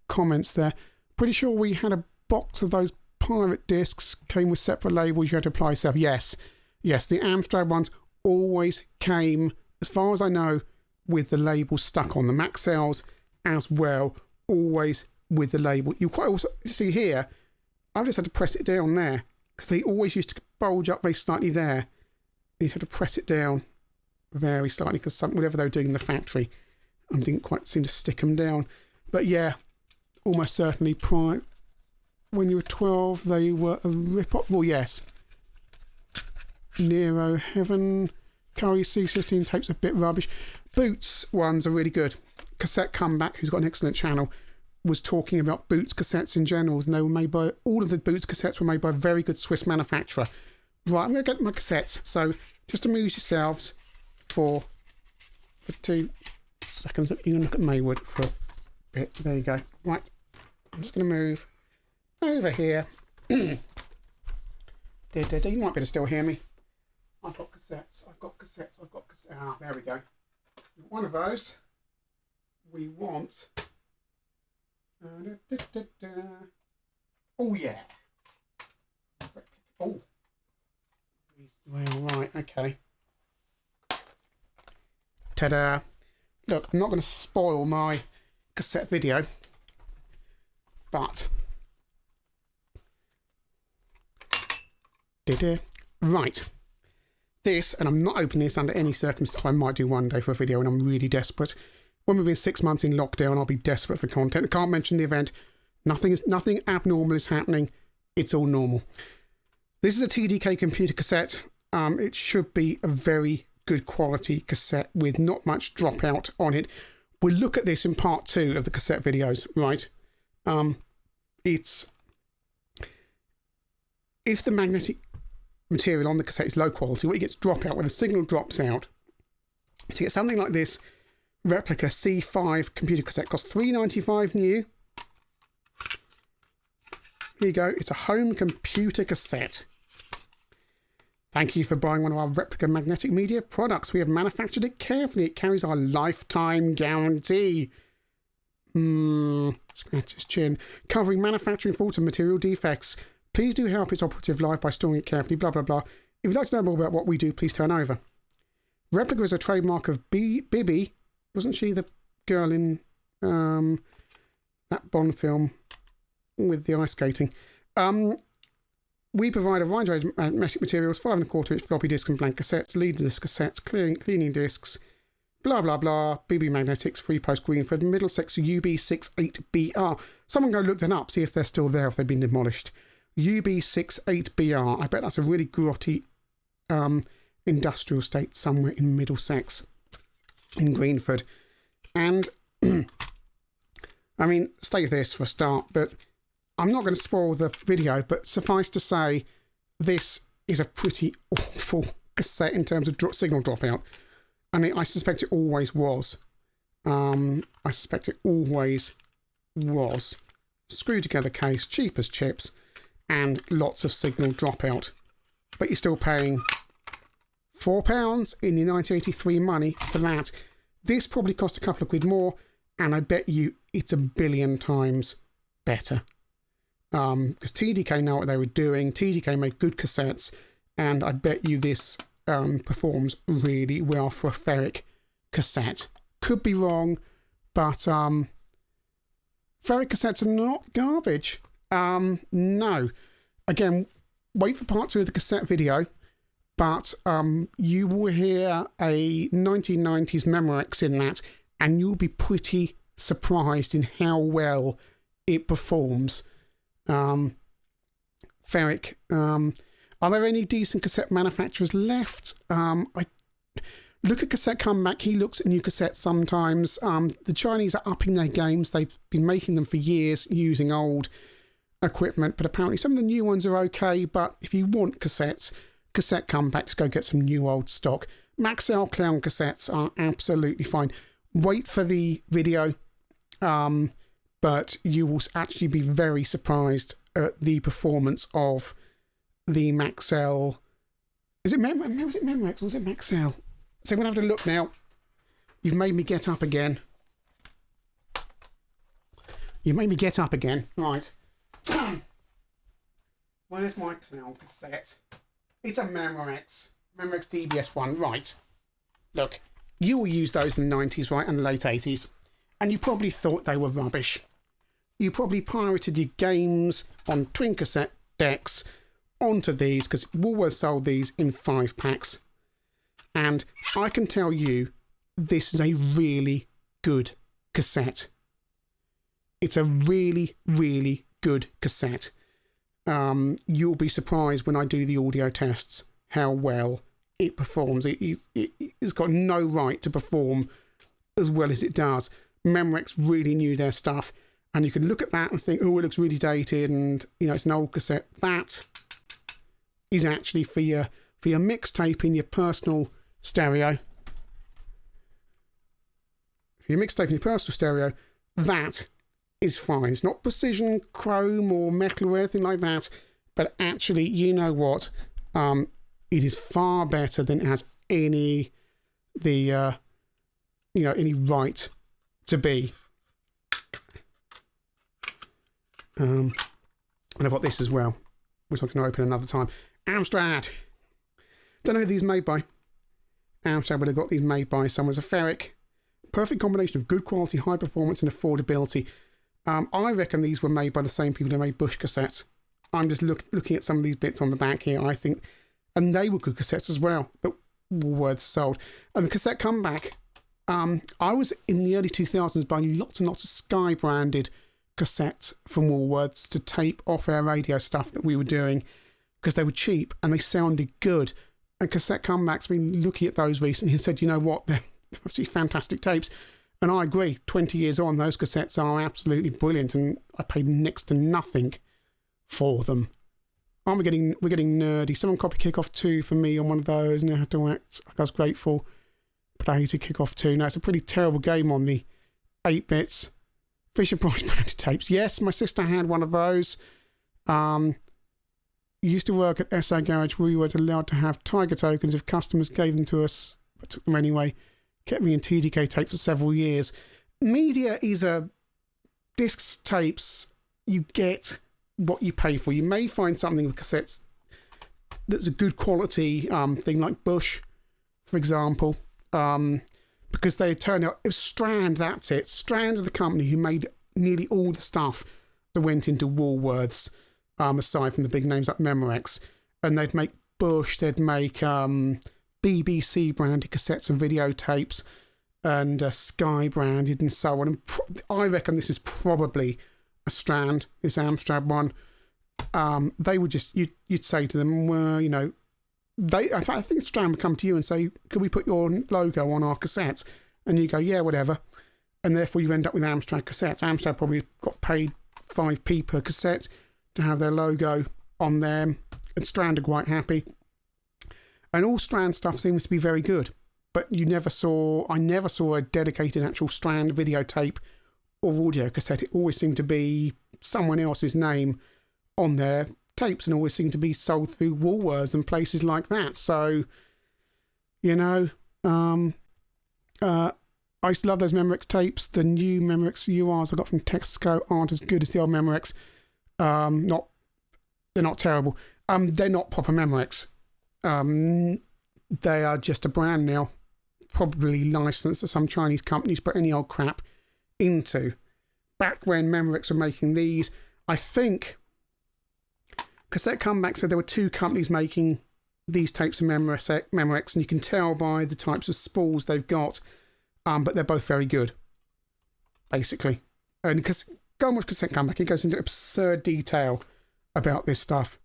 comments there. Pretty sure we had a box of those pirate discs, came with separate labels you had to apply yourself. Yes, the Amstrad ones always came, as far as I know, with the label stuck on. The Maxells as well, always with the label. You quite also see here, I've just had to press it down there, because they always used to bulge up very slightly there. You'd have to press it down very slightly because whatever they were doing in the factory didn't quite seem to stick them down. But yeah, almost certainly when you were 12 they were a rip-off. Well, yes. Nero Heaven, Curry C15 tapes a bit rubbish. Boots ones are really good. Cassette Comeback, who's got an excellent channel, was talking about Boots cassettes in general, and they were made by, all of the Boots cassettes were made by a very good Swiss manufacturer. Right, I'm going to get my cassettes. So just amuse yourselves for 2 seconds. You can look at Maywood for a bit. There you go. Right, I'm just going to move over here. You might be able to still hear me. I've got cassettes. Ah, there we go. One of those. We want. Oh yeah. Oh. Well, right. Okay. Ta-da! Look, I'm not going to spoil my cassette video, but right. This, and I'm not opening this under any circumstance. I might do one day for a video when I'm really desperate. When we've been 6 months in lockdown, I'll be desperate for content. I can't mention the event. Nothing abnormal is happening. It's all normal. This is a TDK computer cassette. It should be a very good quality cassette with not much dropout on it. We'll look at this in part 2 of the cassette videos, right? It's if the magnetic material on the cassette is low quality, what you get is dropout when the signal drops out. So you get something like this replica C5 computer cassette, costs $3.95 new. Here you go. It's a home computer cassette. Thank you for buying one of our replica magnetic media products. We have manufactured it carefully. It carries our lifetime guarantee. Scratch his chin. Covering manufacturing faults and material defects. Please do help its operative life by storing it carefully, blah, blah, blah. If you'd like to know more about what we do, please turn over. Replica is a trademark of Bibi. Wasn't she the girl in that Bond film with the ice skating? We provide a wide range of magnetic materials, 5 1/4 inch floppy disks and blank cassettes, leaderless cassettes, cleaning disks, blah, blah, blah, BB Magnetics, Free Post Greenford, Middlesex UB68BR. Someone go look them up, see if they're still there, if they've been demolished. UB68BR. I bet that's a really grotty industrial estate somewhere in Middlesex, in Greenford. And, I mean, stay this for a start, but I'm not going to spoil the video, but suffice to say, this is a pretty awful cassette in terms of signal dropout. I mean, I suspect it always was. Screw together case, cheap as chips, and lots of signal dropout. But you're still paying £4 in your 1983 money for that. This probably cost a couple of quid more, and I bet you it's a billion times better. Because TDK know what they were doing. TDK made good cassettes, and I bet you this performs really well for a ferric cassette. Could be wrong, but ferric cassettes are not garbage. No. Again, wait for part 2 of the cassette video, but you will hear a 1990s Memorex in that, and you'll be pretty surprised in how well it performs. Ferric. Are there any decent cassette manufacturers left? I look at Cassette Comeback. He looks at new cassettes sometimes. The Chinese are upping their games. They've been making them for years using old equipment, but apparently some of the new ones are okay. But if you want cassettes, Cassette Comeback, just go get some new old stock. Maxell Clown cassettes are absolutely fine. Wait for the video. But you will actually be very surprised at the performance of the Maxell. Was it Memorex or was it Maxell? So I'm going to have to look now. You've made me get up again. Right. Where's my clown cassette? It's a Memorex. Memorex DBS one. Right. Look, you will use those in the 90s, right? And the late 80s. And you probably thought they were rubbish. You probably pirated your games on twin cassette decks onto these, because Woolworths sold these in 5 packs. And I can tell you, this is a really good cassette. It's a really, really good cassette. You'll be surprised when I do the audio tests how well it performs. It's got no right to perform as well as it does. Memorex really knew their stuff, and you could look at that and think, oh, it looks really dated, and it's an old cassette. That is actually for your mixtape in your personal stereo. For your mixtape in your personal stereo, that is fine. It's not precision chrome or metal or anything like that, but actually, you know what? It is far better than it has any right to be. And I've got this as well, which I can open another time. Amstrad. Don't know who these are made by. Amstrad would have got these made by someone as a ferric. Perfect combination of good quality, high performance, and affordability. I reckon these were made by the same people who made Bush cassettes. I'm just looking at some of these bits on the back here. I think, and they were good cassettes as well that Woolworths sold. And the cassette comeback. I was in the early 2000s buying lots and lots of Sky branded cassettes from Woolworths to tape off-air radio stuff that we were doing because they were cheap and they sounded good. And Cassette Comeback's been looking at those recently and said, you know what, they're absolutely fantastic tapes. And I agree, 20 years on, those cassettes are absolutely brilliant, and I paid next to nothing for them. We're getting nerdy. Someone copied Kickoff 2 for me on one of those, and I had to act like I was grateful. But I hated Kickoff 2. No, it's a pretty terrible game on the 8-bits. Fisher Price branded tapes. Yes, my sister had one of those. Used to work at SA Garage. We were allowed to have Tiger tokens if customers gave them to us, but took them anyway. Kept me in TDK tape for several years. Media is discs, tapes. You get what you pay for. You may find something with cassettes that's a good quality thing, like Bush, for example, because they turn out. It was Strand. That's it. Strand are the company who made nearly all the stuff that went into Woolworths, aside from the big names like Memorex, and they'd make Bush. They'd make BBC branded cassettes and videotapes, and Sky branded and so on. And I reckon this is probably a Strand, this Amstrad one. They would just, you'd say to them, well, I think Strand would come to you and say, could we put your logo on our cassettes? And you go, yeah, whatever. And therefore you end up with Amstrad cassettes. Amstrad probably got paid 5p per cassette to have their logo on them, and Strand are quite happy. And all Strand stuff seems to be very good, but I never saw a dedicated actual Strand videotape or audio cassette. It always seemed to be someone else's name on their tapes, and always seemed to be sold through Woolworths and places like that. So, I used to love those Memorex tapes. The new Memorex URs I got from Texaco aren't as good as the old Memorex. They're not terrible. They're not proper Memorex. They are just a brand now, probably licensed to some Chinese companies, put any old crap into. Back when Memorex were making these, I think Cassette Comeback said there were 2 companies making these tapes of Memorex, and you can tell by the types of spools they've got, but they're both very good, basically. And because go and watch Cassette Comeback, it goes into absurd detail about this stuff.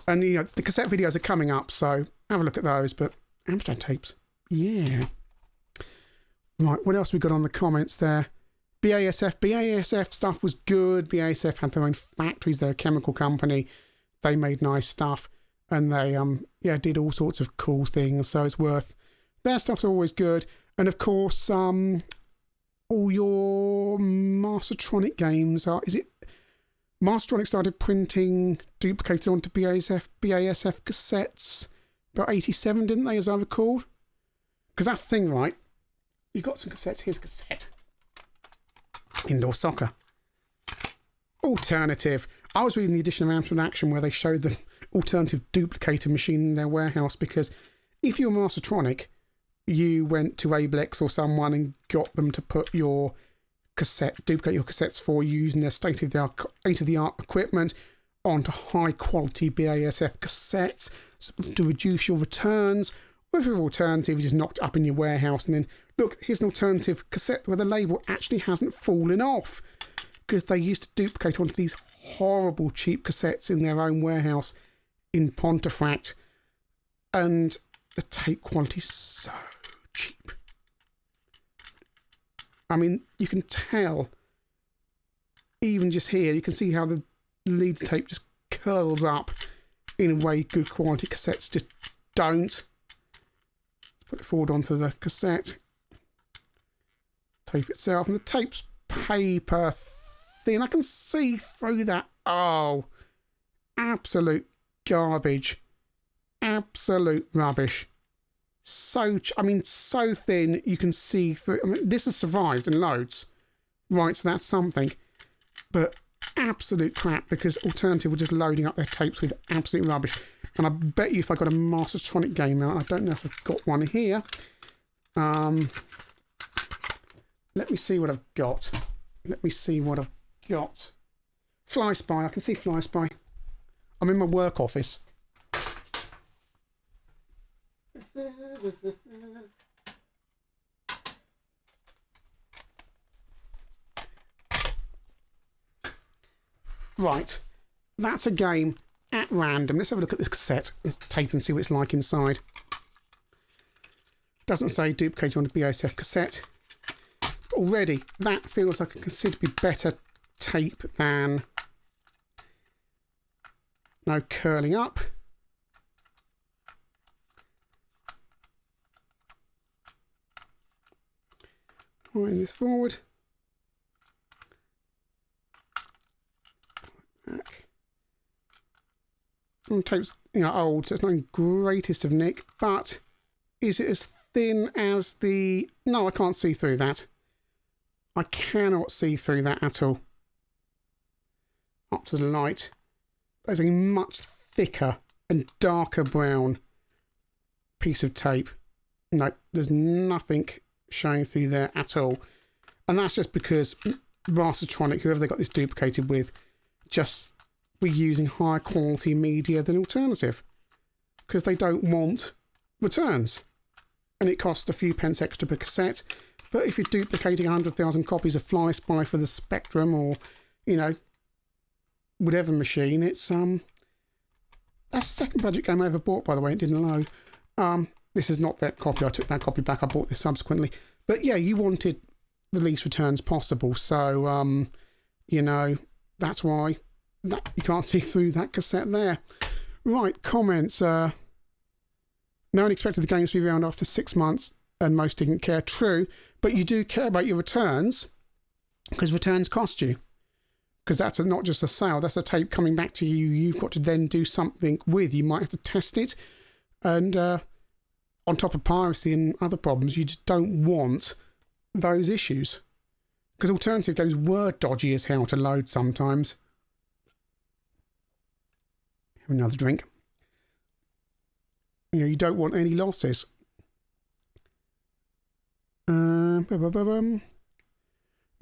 And, the cassette videos are coming up, so have a look at those. But Amstrad tapes, yeah. Right, what else we got on the comments there? BASF stuff was good. BASF had their own factories. They're a chemical company. They made nice stuff. And they, did all sorts of cool things. So it's worth... Their stuff's always good. And, of course, all your Mastertronic games are... Is it... Mastertronic started printing duplicated onto BASF cassettes about 87, didn't they, as I recall? Because that thing, right? You've got some cassettes. Here's a cassette. Indoor soccer. Alternative. I was reading the edition of Amstrad Action where they showed the alternative duplicator machine in their warehouse, because if you're Mastertronic, you went to Ablex or someone and got them to put your duplicate your cassettes for you using their state-of-the-art equipment, onto high quality BASF cassettes to reduce your returns. Or if your alternative, you just knocked it up in your warehouse and then, look, here's an alternative cassette where the label actually hasn't fallen off, because they used to duplicate onto these horrible cheap cassettes in their own warehouse in Pontefract, and the tape quality is so cheap. I mean, you can tell, even just here, you can see how the lead tape just curls up in a way good quality cassettes just don't. Put it forward onto the cassette. Tape itself, and the tape's paper thin. I can see through that. Oh, absolute garbage. Absolute rubbish. So thin you can see through. I mean, this has survived in loads. Right, so that's something. But absolute crap, because Alternative were just loading up their tapes with absolute rubbish. And I bet you if I got a Mastertronic game out, I don't know if I've got one here. Let me see what I've got. Fly Spy, I can see Fly Spy. I'm in my work office. Right, that's a game at random. Let's have a look at this cassette, this tape, and see what it's like inside. Doesn't say duplicate on a BASF cassette. But already, that feels like a considerably better tape than no curling up. Wind this forward. Back. The tape's old, so it's not in greatest of nick, but is it as thin as the... No, I can't see through that. I cannot see through that at all. Up to the light. There's a much thicker and darker brown piece of tape. No, there's nothing showing through there at all. And that's just because Mastertronic, whoever they got this duplicated with, just were using higher quality media than Alternative, because they don't want returns. And it costs a few pence extra per cassette. But if you're duplicating 100,000 copies of Fly Spy for the Spectrum or, whatever machine, it's that's the second budget game I ever bought, by the way. It didn't load. This is not that copy. I took that copy back. I bought this subsequently. But yeah, you wanted the least returns possible. So, that's why you can't see through that cassette there. Right, comments. No one expected the games to be around after 6 months, and most didn't care. True, but you do care about your returns, because returns cost you. Because that's not just a sale, that's a tape coming back to you. You've got to then do something with. You might have to test it. And on top of piracy and other problems, you just don't want those issues. Because Alternative games were dodgy as hell to load sometimes. Have another drink. You don't want any losses.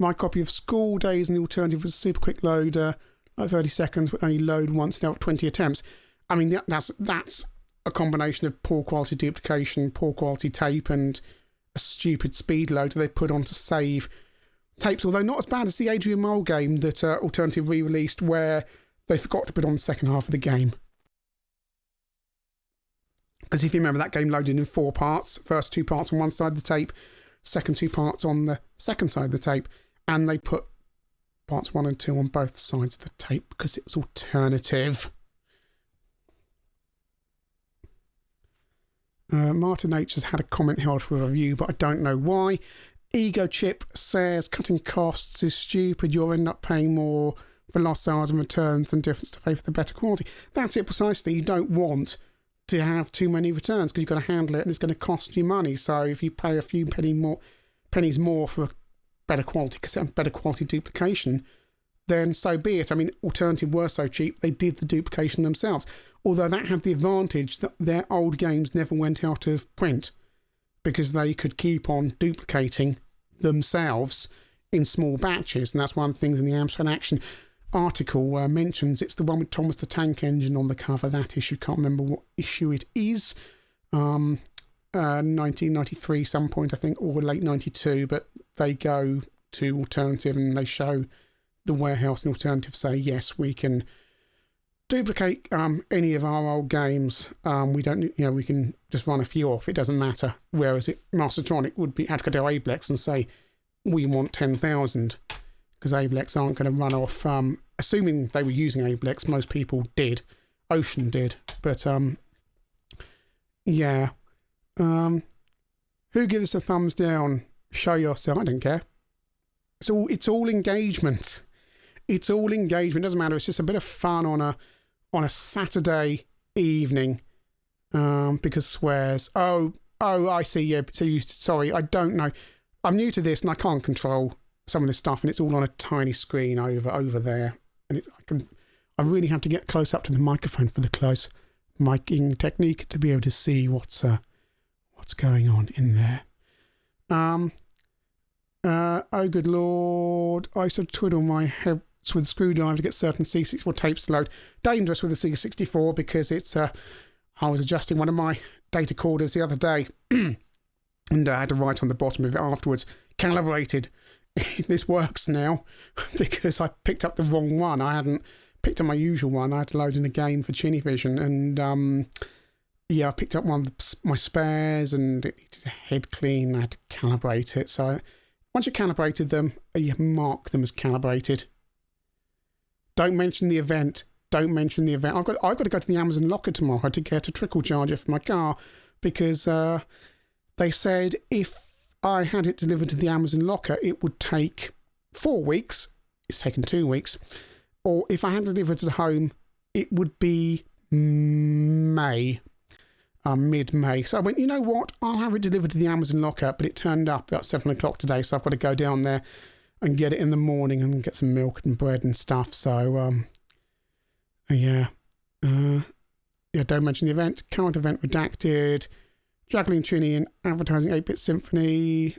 My copy of School Days and the Alternative was a super quick load, like 30 seconds, but only load once now at 20 attempts. I mean, that's a combination of poor quality duplication, poor quality tape, and a stupid speed loader they put on to save tapes, although not as bad as the Adrian Mole game that Alternative re-released, where they forgot to put on the second half of the game. Because if you remember, that game loaded in 4 parts. First 2 parts on one side of the tape, second 2 parts on the second side of the tape, and they put parts 1 and 2 on both sides of the tape because it was Alternative. Martin H has had a comment held for a review, but I don't know why. Ego Chip says cutting costs is stupid. You'll end up paying more for lost sales and returns than difference to pay for the better quality. That's it precisely. You don't want to have too many returns because you've got to handle it and it's going to cost you money. So if you pay a few pennies more for a better quality cassette and better quality duplication, then so be it. I mean, Alternative were so cheap, they did the duplication themselves. Although that had the advantage that their old games never went out of print because they could keep on duplicating themselves in small batches. And that's one of the things in the Amstrad Action. article mentions it's the one with Thomas the Tank Engine on the cover. That issue, can't remember what issue it is. 1993 some point, I think, or late 92, but they go to Alternative and they show the warehouse, and Alternative say, yes, we can duplicate any of our old games. We don't, we can just run a few off. It doesn't matter. Whereas Mastertronic would be had to go to Ablex and say, we want 10,000, because Ablex aren't going to run off. Assuming they were using Ablex, most people did. Ocean did, but yeah. Who gives us a thumbs down? Show yourself. I don't care. It's all engagement. It's all engagement. Doesn't matter. It's just a bit of fun on a Saturday evening. Because swears. Oh, I see. Yeah. So sorry, I don't know. I'm new to this and I can't control some of this stuff, and it's all on a tiny screen over there. And I really have to get close up to the microphone for the close miking technique to be able to see what's going on in there. Oh good lord, I used to twiddle my head with a screwdriver to get certain C64 tapes to load. Dangerous with the C64 because it's I was adjusting one of my data corders the other day and I had to write on the bottom of it afterwards, calibrated. This works now because I picked up the wrong one. I hadn't picked up my usual one. I had to load in a game for ChinnyVision, and I picked up one of my spares and it needed a head clean. I had to calibrate it. So once you calibrated them, you mark them as calibrated. Don't mention the event. Don't mention the event. I've got to go to the Amazon locker tomorrow to get a trickle charger for my car because they said if I had it delivered to the Amazon locker, it would take 4 weeks. It's taken 2 weeks. Or if I had it delivered to the home, it would be May. Mid-May. So I went, you know what? I'll have it delivered to the Amazon locker, but it turned up about 7 o'clock today, so I've got to go down there and get it in the morning and get some milk and bread and stuff. So, yeah. Don't mention the event. Current event redacted. Juggling Chinny and advertising 8-Bit Symphony.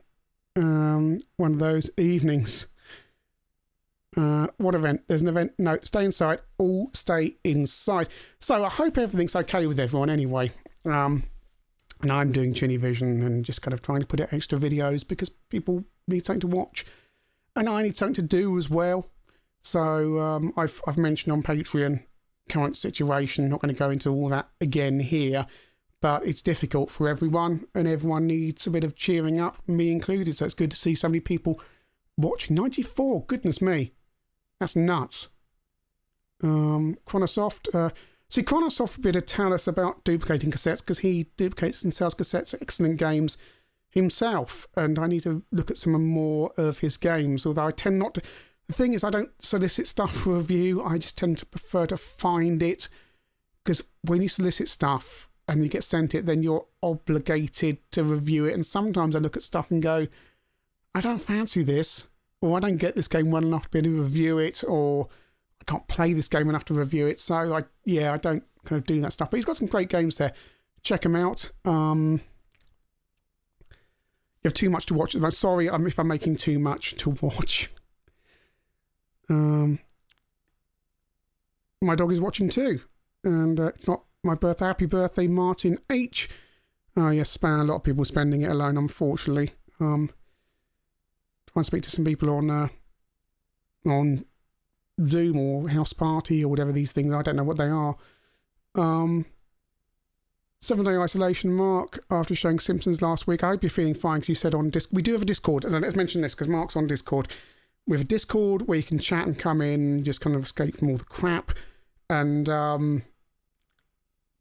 One of those evenings. What event? There's an event. No, stay inside. All stay inside. So I hope everything's okay with everyone anyway. And I'm doing ChinnyVision and just kind of trying to put out extra videos because people need something to watch. And I need something to do as well. So I've mentioned on Patreon current situation. Not going to go into all that again here. But it's difficult for everyone, and everyone needs a bit of cheering up, me included. So it's good to see so many people watching. 94, goodness me. That's nuts. Chronosoft. See, Chronosoft would be able to tell us about duplicating cassettes because he duplicates and sells cassettes, excellent games himself. And I need to look at some more of his games, although I tend not to. The thing is, I don't solicit stuff for review. I just tend to prefer to find it because when you solicit stuff, and you get sent it, then you're obligated to review it. And sometimes I look at stuff and go, I don't fancy this, or I don't get this game well enough to be able to review it, or I can't play this game enough to review it. So I don't kind of do that stuff. But he's got some great games there. Check him out. You have too much to watch. I'm sorry if I'm making too much to watch. My dog is watching too, and it's not my birthday. Happy birthday, Martin H. Oh yes, a lot of people spending it alone, unfortunately. Try and speak to some people on Zoom or House Party or whatever these things. I don't know what they are. 7-day isolation, Mark. After showing Simpsons last week, I hope you're feeling fine. Because you said on Discord, we do have a Discord. So let's mention this because Mark's on Discord. We have a Discord where you can chat and come in, just kind of escape from all the crap. And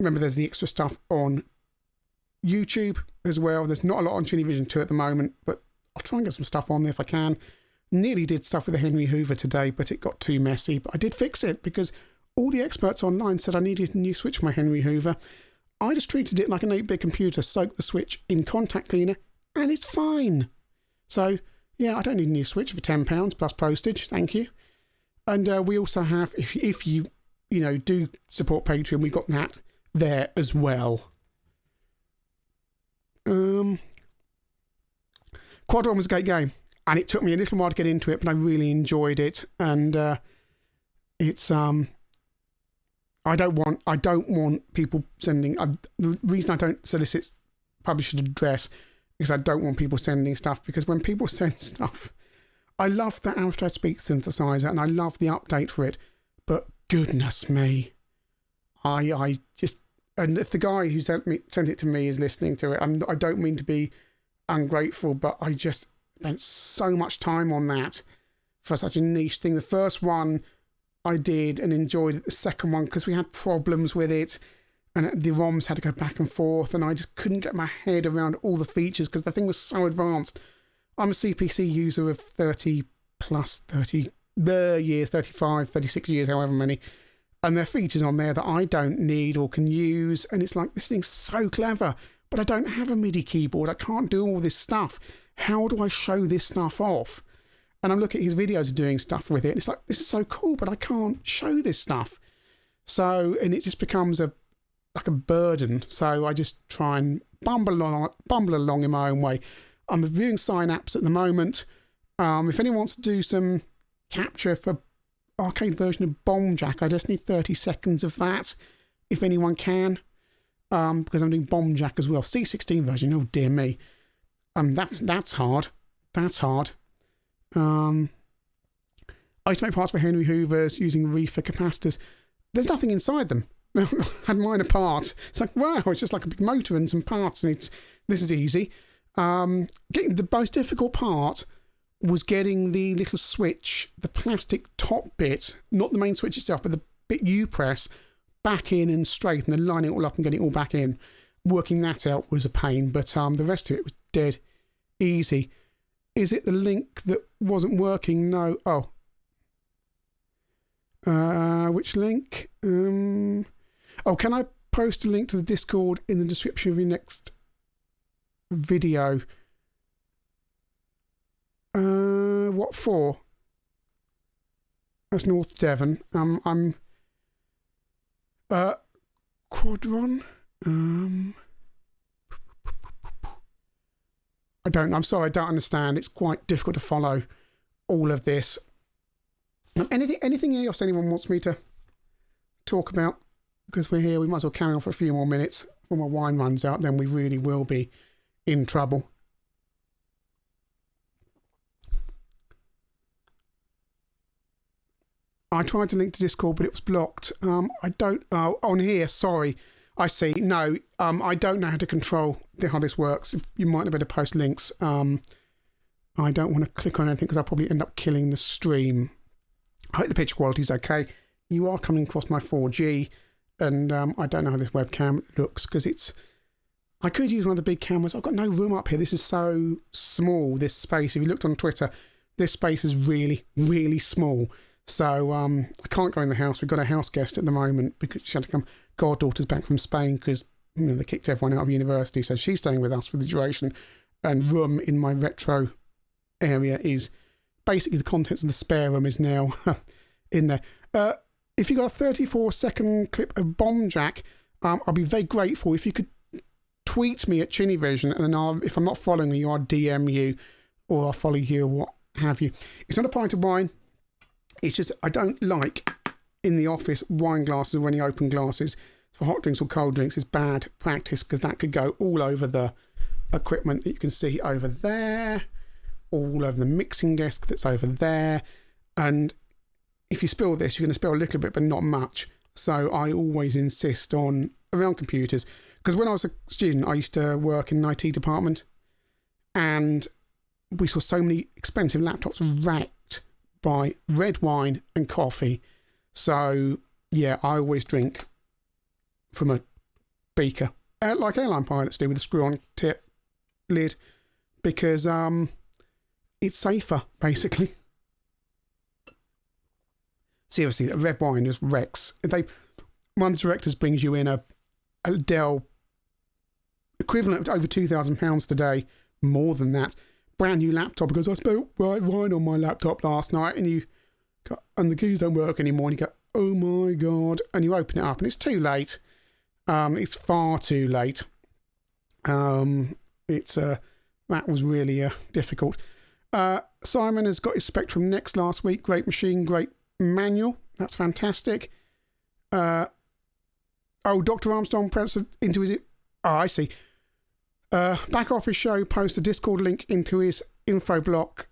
remember, there's the extra stuff on YouTube as well. There's not a lot on ChinnyVision 2 at the moment, but I'll try and get some stuff on there if I can. Nearly did stuff with the Henry Hoover today, but it got too messy. But I did fix it because all the experts online said I needed a new switch for my Henry Hoover. I just treated it like an 8-bit computer, soaked the switch in contact cleaner, and it's fine. So, yeah, I don't need a new switch for £10 plus postage. Thank you. And we also have, if you do support Patreon, we've got that there as well. Quad One was a great game, and it took me a little while to get into it, but I really enjoyed it. And It's I don't want people sending. The reason I don't solicit publisher's address is I don't want people sending stuff, because when people send stuff, I love the Amstrad Speak synthesizer and I love the update for it, but goodness me, I just, and if the guy who sent it to me is listening to it, I don't mean to be ungrateful, but I just spent so much time on that for such a niche thing. The first one I did and enjoyed it. The second one, because we had problems with it and the ROMs had to go back and forth, and I just couldn't get my head around all the features because the thing was so advanced. I'm a CPC user of 30 plus 30 years, 35, 36 years, however many, and there are features on there that I don't need or can use, and it's like, this thing's so clever, but I don't have a MIDI keyboard. I can't do all this stuff. How do I show this stuff off? And I'm looking at his videos of doing stuff with it, and it's like, this is so cool, but I can't show this stuff. So, and it just becomes like a burden. So I just try and bumble along in my own way. I'm reviewing Synapse at the moment. If anyone wants to do some capture for arcade version of Bomb Jack, I just need 30 seconds of that, if anyone can, because I'm doing Bomb Jack as well. C16 version, oh dear me. That's hard. That's hard. I used to make parts for Henry Hoovers using reefer capacitors. There's nothing inside them. I had mine apart. It's like, wow, it's just like a big motor and some parts, and this is easy. Getting the most difficult part was getting the little switch, the plastic top bit, not the main switch itself, but the bit you press, back in and straight, and then lining it all up and getting it all back in. Working that out was a pain, but the rest of it was dead easy. Is it the link that wasn't working? No. Oh. Which link? Oh, can I post a link to the Discord in the description of your next video? What for? That's North Devon. I'm Quadron. I'm sorry, I don't understand. It's quite difficult to follow all of this. Anything else anyone wants me to talk about? Because we're here, we might as well carry on for a few more minutes. When my wine runs out, then we really will be in trouble. I tried to link to Discord, but it was blocked. I don't... Oh, on here, sorry. I see. No, I don't know how to control how this works. You might have better post links. I don't want to click on anything because I'll probably end up killing the stream. I hope the picture quality is okay. You are coming across my 4G, and I don't know how this webcam looks because it's... I could use one of the big cameras. I've got no room up here. This is so small, this space. If you looked on Twitter, this space is really, really small. So I can't go in the house. We've got a house guest at the moment because she had to come. Goddaughter's back from Spain because they kicked everyone out of university. So she's staying with us for the duration. And room in my retro area is basically the contents of the spare room is now in there. If you got a 34-second clip of Bomb Jack, I'll be very grateful if you could tweet me at ChinnyVision, and then if I'm not following you, I'll DM you or I'll follow you or what have you. It's not a pint of wine. It's just I don't like in the office wine glasses or any open glasses for hot drinks or cold drinks. Is bad practice because that could go all over the equipment that you can see over there, all over the mixing desk that's over there. And if you spill this, you're going to spill a little bit, but not much. So I always insist on around computers, because when I was a student, I used to work in an IT department, and we saw so many expensive laptops racked by red wine and coffee. So yeah, I always drink from a beaker, like airline pilots do, with a screw-on tip lid, because it's safer, basically. Seriously, that red wine just wrecks. One of the directors brings you in a Dell equivalent of over £2,000 today, more than that, brand new laptop, because I spilled white wine on my laptop last night, and the keys don't work anymore, and you go, oh my god, and you open it up and it's too late. It's far too late. That was really difficult. Simon has got his Spectrum next last week. Great machine, great manual. That's fantastic. Oh, Dr. Armstrong pressed into his... Oh, I see. Back Office Show posts a Discord link into his info block,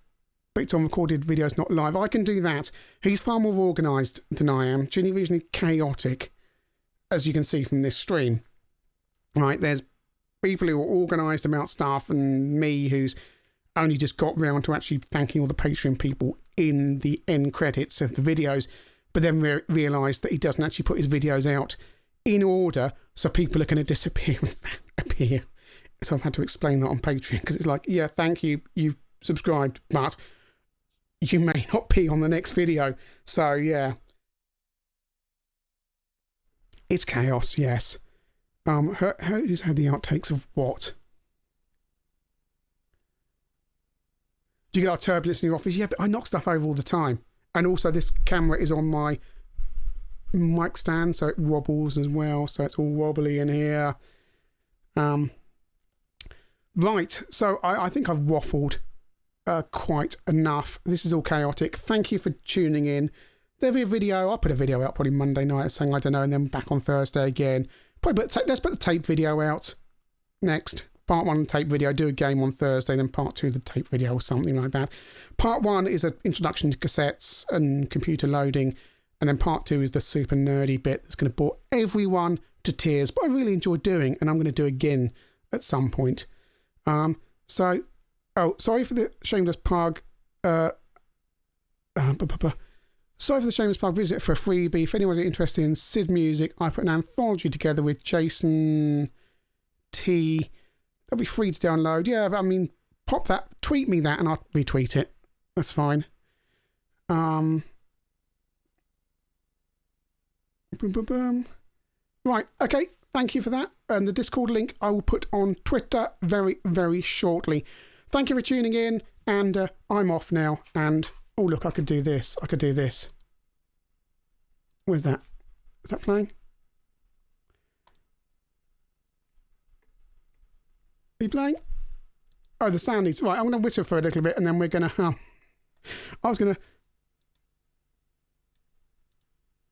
but it's on recorded videos, not live. I can do that. He's far more organised than I am. ChinnyVision is chaotic, as you can see from this stream. Right, there's people who are organised about stuff, and me who's only just got round to actually thanking all the Patreon people in the end credits of the videos, but then realised that he doesn't actually put his videos out in order, so people are going to disappear and appear. So I've had to explain that on Patreon, because it's like, yeah, thank you, you've subscribed, but you may not be on the next video. So yeah, it's chaos. Yes. Who's had the outtakes of what? Do you get our turbulence in your office? Yeah, but I knock stuff over all the time, and also this camera is on my mic stand, so it wobbles as well. So it's all wobbly in here. Right, so I think I've waffled quite enough. This is all chaotic. Thank you for tuning in. There'll be a video. I'll put a video out probably Monday night saying I don't know, and then back on Thursday again. Let's put the tape video out next. Part 1 tape video, do a game on Thursday, then part 2 the tape video or something like that. Part 1 is an introduction to cassettes and computer loading, and then part 2 is the super nerdy bit that's going to bore everyone to tears, but I really enjoy doing, and I'm going to do again at some point. Sorry for the shameless plug. Sorry for the shameless plug. Visit for a freebie. If anyone's interested in Sid music, I put an anthology together with Jason T. That'll be free to download. Yeah, I mean, pop that, tweet me that, and I'll retweet it. That's fine. Right, okay. Thank you for that. And the Discord link I will put on Twitter very, very shortly. Thank you for tuning in, and I'm off now. And oh, look, I could do this. I could do this. Where's that? Is that playing? Are you playing? Oh, the sound needs... Right, I'm going to whistle for a little bit, and then we're going to... I was going to...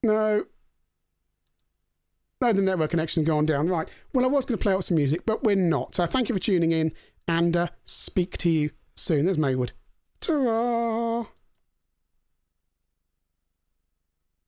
No, the network connection's gone down. Right. Well, I was going to play out some music, but we're not. So thank you for tuning in, and speak to you soon. There's Maywood. Ta-ra!